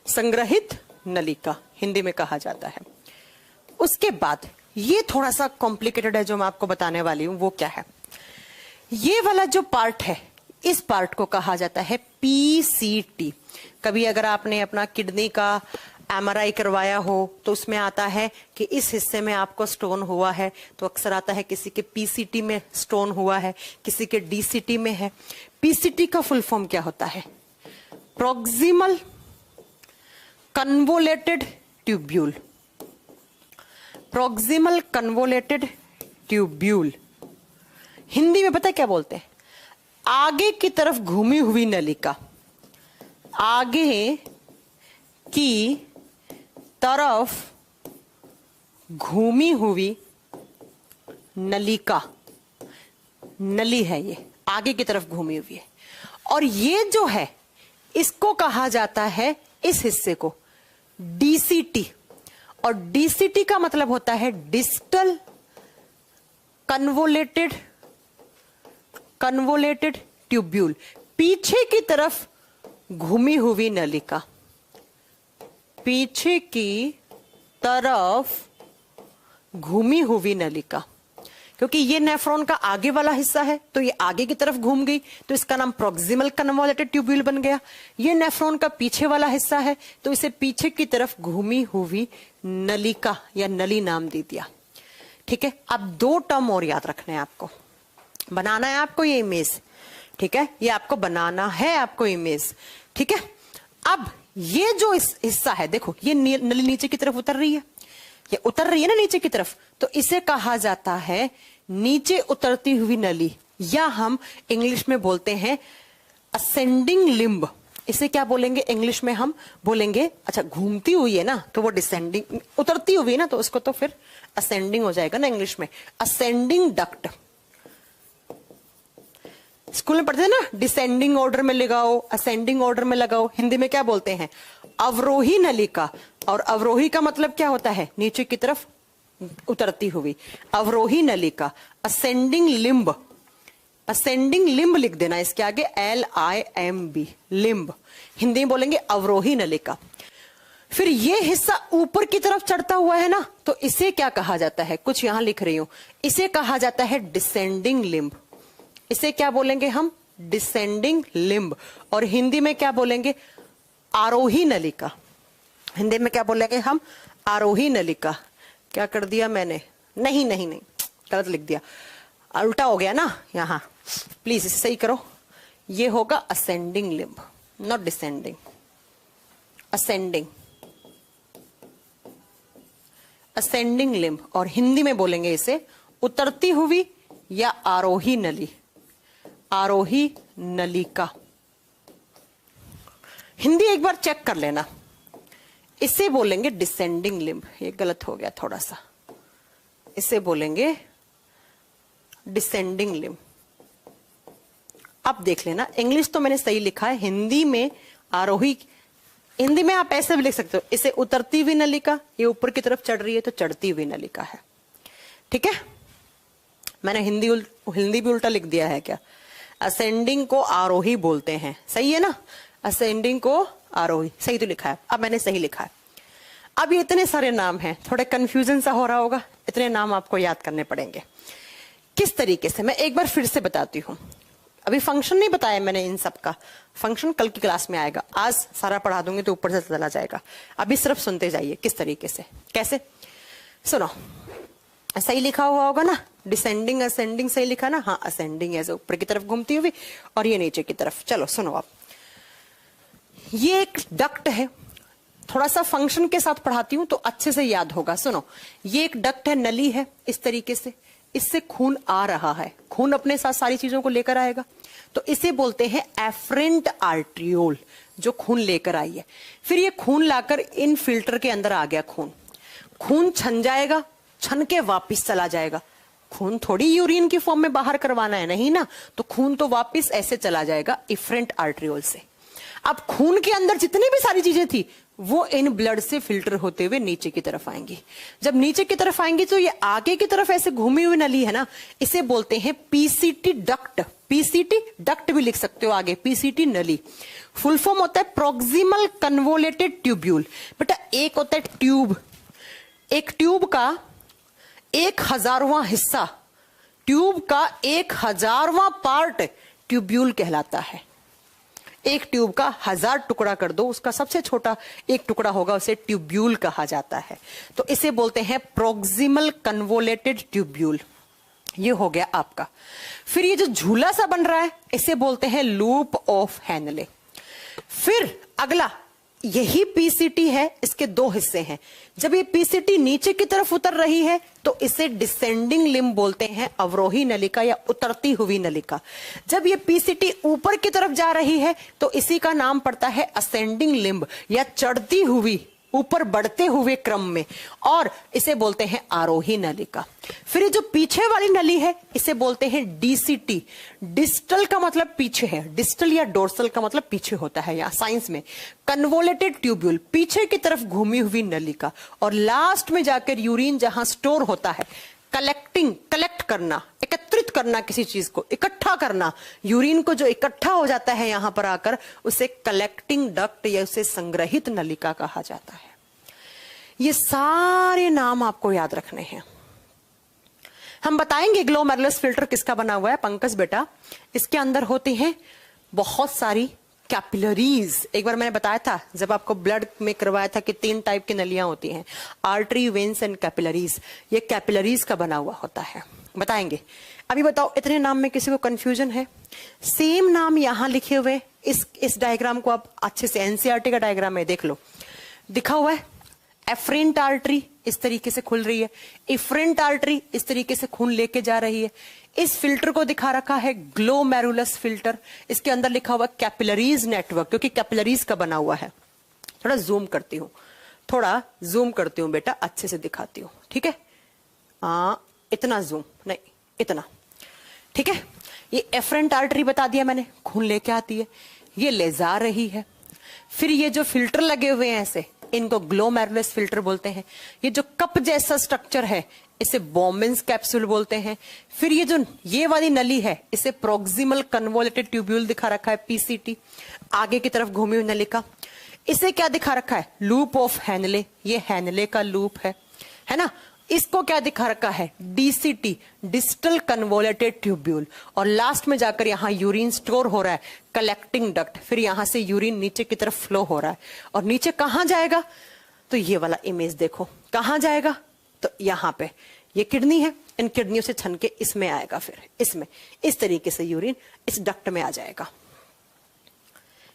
संग्रहित नलिका हिंदी में कहा जाता है। उसके बाद ये थोड़ा सा कॉम्प्लिकेटेड है जो मैं आपको बताने वाली हूं, वो क्या है? ये वाला जो पार्ट है, इस पार्ट को कहा जाता है पीसीटी। कभी अगर आपने अपना किडनी का एमआरआई करवाया हो तो उसमें आता है कि इस हिस्से में आपको स्टोन हुआ है, तो अक्सर आता है किसी के पीसीटी में स्टोन हुआ है, किसी के डीसीटी में है। पीसीटी का फुल फॉर्म क्या होता है? Proximal convoluted tubule. Proximal convoluted tubule Hindi में पता है क्या बोलते हैं? आगे की तरफ घूमी हुई नलिका। आगे की तरफ घूमी हुई नलिका। नली है ये, आगे की तरफ घूमी हुई है। और ये जो है इसको कहा जाता है, इस हिस्से को, डीसीटी। और डीसीटी का मतलब होता है डिस्टल कन्वोलेटेड ट्यूब्यूल। पीछे की तरफ घूमी हुई नलिका। पीछे की तरफ घूमी हुई नलिका, क्योंकि ये नेफ्रॉन का आगे वाला हिस्सा है तो ये आगे की तरफ घूम गई, तो इसका नाम प्रोक्सिमल कन्वोलेटेड ट्यूब्यूल बन गया। ये नेफ्रॉन का पीछे वाला हिस्सा है तो इसे पीछे की तरफ घूमी हुई नलिका या नली नाम दे दिया। ठीक है, अब दो टर्म और याद रखने हैं आपको। बनाना है आपको ये इमेज, ठीक है, ये आपको बनाना है आपको इमेज। ठीक है, अब ये जो इस हिस्सा है, देखो ये नली नीचे की तरफ उतर रही है, ये उतर रही है ना नीचे की तरफ, तो इसे कहा जाता है नीचे उतरती हुई नली, या हम इंग्लिश में बोलते हैं असेंडिंग लिम्ब। इसे क्या बोलेंगे इंग्लिश में? हम बोलेंगे, अच्छा घूमती हुई है ना तो वो डिसेंडिंग, उतरती हुई है ना तो उसको तो फिर असेंडिंग हो जाएगा ना इंग्लिश में। असेंडिंग डक्ट स्कूल में पढ़ते हैं ना, डिसेंडिंग ऑर्डर में लगाओ, असेंडिंग ऑर्डर में लगाओ। हिंदी में क्या बोलते हैं? अवरोही नलिका। और अवरोही का मतलब क्या होता है? नीचे की तरफ उतरती हुई, अवरोही नलिका। असेंडिंग लिम्ब, असेंडिंग लिम्ब लिख देना इसके आगे, LIMB, लिम्ब। हिंदी में बोलेंगे अवरोही नलिका। फिर ये हिस्सा ऊपर की तरफ चढ़ता हुआ है ना, तो इसे क्या कहा जाता है? कुछ यहां लिख रही हूं, इसे कहा जाता है डिसेंडिंग लिम्ब। इसे क्या बोलेंगे हम? Descending limb. और हिंदी में क्या बोलेंगे? आरोही नलिका। हिंदी में क्या बोलेंगे हम? आरोही नलिका। क्या कर दिया मैंने? नहीं नहीं नहीं, गलत लिख दिया, उल्टा हो गया ना यहां, प्लीज इसे सही करो। ये होगा ascending limb, not descending, ascending, ascending limb. और हिंदी में बोलेंगे इसे उतरती हुई या आरोही नली, आरोही नलिका। हिंदी एक बार चेक कर लेना, इसे बोलेंगे डिसेंडिंग लिम्ब। ये गलत हो गया थोड़ा सा, इसे बोलेंगे डिसेंडिंग लिम्ब। अब देख लेना, इंग्लिश तो मैंने सही लिखा है, हिंदी में आरोही। हिंदी में आप ऐसे भी लिख सकते हो, इसे उतरती हुई नलिका, ये ऊपर की तरफ चढ़ रही है तो चढ़ती हुई नलिका है। ठीक है, मैंने हिंदी भी उल्टा लिख दिया है क्या? असेंडिंग को आरोही बोलते हैं, सही है ना? असेंडिंग को आरोही, सही तो लिखा है। अब मैंने सही लिखा है। अब ये इतने सारे नाम हैं, थोड़े कंफ्यूजन सा हो रहा होगा, इतने नाम आपको याद करने पड़ेंगे। किस तरीके से, मैं एक बार फिर से बताती हूँ। अभी फंक्शन नहीं बताया मैंने इन सब का, फंक्शन कल की क्लास में आएगा, आज सारा पढ़ा दूंगी तो ऊपर से चला जाएगा। अभी सिर्फ सुनते जाइए किस तरीके से, कैसे। सुनो, सही लिखा हुआ होगा ना, डिसेंडिंग असेंडिंग सही लिखा ना? हाँ, असेंडिंग है ऊपर की तरफ घूमती हुई और ये नीचे की तरफ। चलो सुनो, आप ये एक डक्ट है, थोड़ा सा फंक्शन के साथ पढ़ाती हूं तो अच्छे से याद होगा। सुनो, ये एक डक्ट है, नली है इस तरीके से, इससे खून आ रहा है, खून अपने साथ सारी चीजों को लेकर आएगा, तो इसे बोलते हैं एफरेंट आर्ट्रियोल, जो खून लेकर आई है। फिर ये खून लाकर इन फिल्टर के अंदर आ गया, खून छन जाएगा, छन के वापिस चला जाएगा। खून थोड़ी यूरिन की फॉर्म में बाहर करवाना है, नहीं ना, तो खून तो वापिस ऐसे चला जाएगा इफरेंट आर्ट्रियोल से। अब खून के अंदर जितनी भी सारी चीजें थी वो इन ब्लड से फिल्टर होते हुए नीचे की तरफ आएंगी। जब नीचे की तरफ आएंगी तो ये आगे की तरफ ऐसे घूमी हुई नली है ना, इसे बोलते हैं पीसीटी डक्ट। पीसीटी डक्ट भी लिख सकते हो आगे, पीसीटी नली। फुल फॉर्म होता है प्रोक्सिमल कन्वोलेटेड ट्यूब्यूल। बेटा एक होता है ट्यूब, एक ट्यूब का 1000वां हिस्सा, ट्यूब का 1000वां पार्ट ट्यूब्यूल कहलाता है। एक ट्यूब का 1000 टुकड़ा कर दो, उसका सबसे छोटा एक टुकड़ा होगा, उसे ट्यूब्यूल कहा जाता है। तो इसे बोलते हैं प्रोक्सिमल कन्वोलेटेड ट्यूब्यूल। ये हो गया आपका। फिर ये जो झूला सा बन रहा है इसे बोलते हैं लूप ऑफ हैनले। फिर अगला यही पीसीटी है, इसके 2 हिस्से हैं। जब ये पीसीटी नीचे की तरफ उतर रही है तो इसे डिसेंडिंग लिम्ब बोलते हैं, अवरोही नलिका या उतरती हुई नलिका। जब ये पीसीटी ऊपर की तरफ जा रही है तो इसी का नाम पड़ता है असेंडिंग लिम्ब या चढ़ती हुई, ऊपर बढ़ते हुए क्रम में, और इसे बोलते हैं आरोही नलिका। फिर ये जो पीछे वाली नली है इसे बोलते हैं डीसीटी। डिस्टल का मतलब पीछे है, डिस्टल या डोर्सल का मतलब पीछे होता है यहाँ साइंस में। कन्वोलेटेड ट्यूब्यूल, पीछे की तरफ घूमी हुई नलिका। और लास्ट में जाकर यूरिन जहां स्टोर होता है, कलेक्ट करना, एकत्रित करना, किसी चीज को इकट्ठा करना, यूरिन को जो इकट्ठा हो जाता है यहां पर आकर, उसे कलेक्टिंग डक्ट या उसे संग्रहित नलिका कहा जाता है। ये सारे नाम आपको याद रखने हैं। हम बताएंगे ग्लोमेरुलस फिल्टर किसका बना हुआ है पंकज बेटा। इसके अंदर होती हैं बहुत सारी कैपिलरीज। एक बार मैंने बताया था जब आपको ब्लड में करवाया था कि 3 टाइप की नलियां होती हैं, आर्टरी, वेन्स एंड कैपिलरीज। ये कैपिलरीज का बना हुआ होता है, बताएंगे। अभी बताओ, इतने नाम में किसी को कंफ्यूजन है? सेम नाम यहां लिखे हुए, इस डायग्राम को आप अच्छे से, एनसीईआरटी का डायग्राम है, देख लो, दिखा हुआ है। एफरेंट आर्टरी इस तरीके से खुल रही है, इफरेंट आर्टरी इस तरीके से खून लेके जा रही है। इस फिल्टर को दिखा रखा है ग्लोमेरुलस फिल्टर, इसके अंदर लिखा हुआ कैपिलरीज नेटवर्क, क्योंकि कैपिलरीज का बना हुआ है। थोड़ा जूम करती हूं बेटा, अच्छे से दिखाती हूं, ठीक है? इतना जूम नहीं, इतना, ठीक है? ये एफरेंट आर्टरी बता दिया मैंने, खून लेके आती है, ये ले जा रही है। फिर ये जो फिल्टर लगे हुए हैं ऐसे, इनको ग्लोमेरुलस फिल्टर बोलते हैं। ये जो कप जैसा स्ट्रक्चर है इसे बोमेंस कैप्सूल बोलते हैं। फिर ये वाली नली है इसे प्रोक्सिमल कन्वोलेटेड ट्यूब्यूल दिखा रखा है, पीसीटी, आगे की तरफ घूमी हुई नलिका। इसे क्या दिखा रखा है? लूप ऑफ हैनले, ये हैनले का लूप है ना? इसको क्या दिखा रखा है? DCT, distal convoluted tubule. और लास्ट में जाकर यहां यूरिन स्टोर हो रहा है, कलेक्टिंग डक्ट। फिर यहां से यूरिन नीचे की तरफ फ्लो हो रहा है, और नीचे कहां जाएगा? तो ये वाला इमेज देखो, कहां जाएगा? तो यहां पे ये किडनी है, इन किडनियों से छन के इसमें आएगा, फिर इसमें इस तरीके से यूरिन इस डक्ट में आ जाएगा,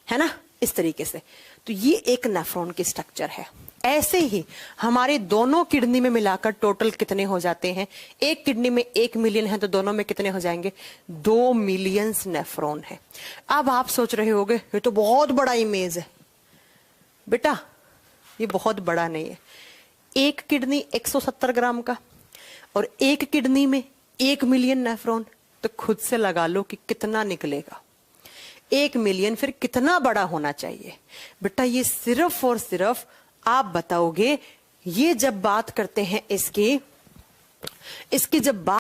है ना, इस तरीके से। तो ये एक नेफ्रॉन की स्ट्रक्चर है। ऐसे ही हमारे दोनों किडनी में मिलाकर टोटल कितने हो जाते हैं? एक किडनी में 1 मिलियन है तो दोनों में कितने हो जाएंगे? 2 मिलियन नेफ्रॉन है। अब आप सोच रहे होंगे ये तो बहुत बड़ा इमेज है। बेटा ये बहुत बड़ा नहीं है। एक किडनी 170 ग्राम का और एक किडनी में 1 मिलियन नेफ्रॉन, तो खुद से लगा लो कि कितना निकलेगा। 1 मिलियन फिर कितना बड़ा होना चाहिए? बेटा ये सिर्फ और सिर्फ आप बताओगे। ये जब बात करते हैं इसकी जब बात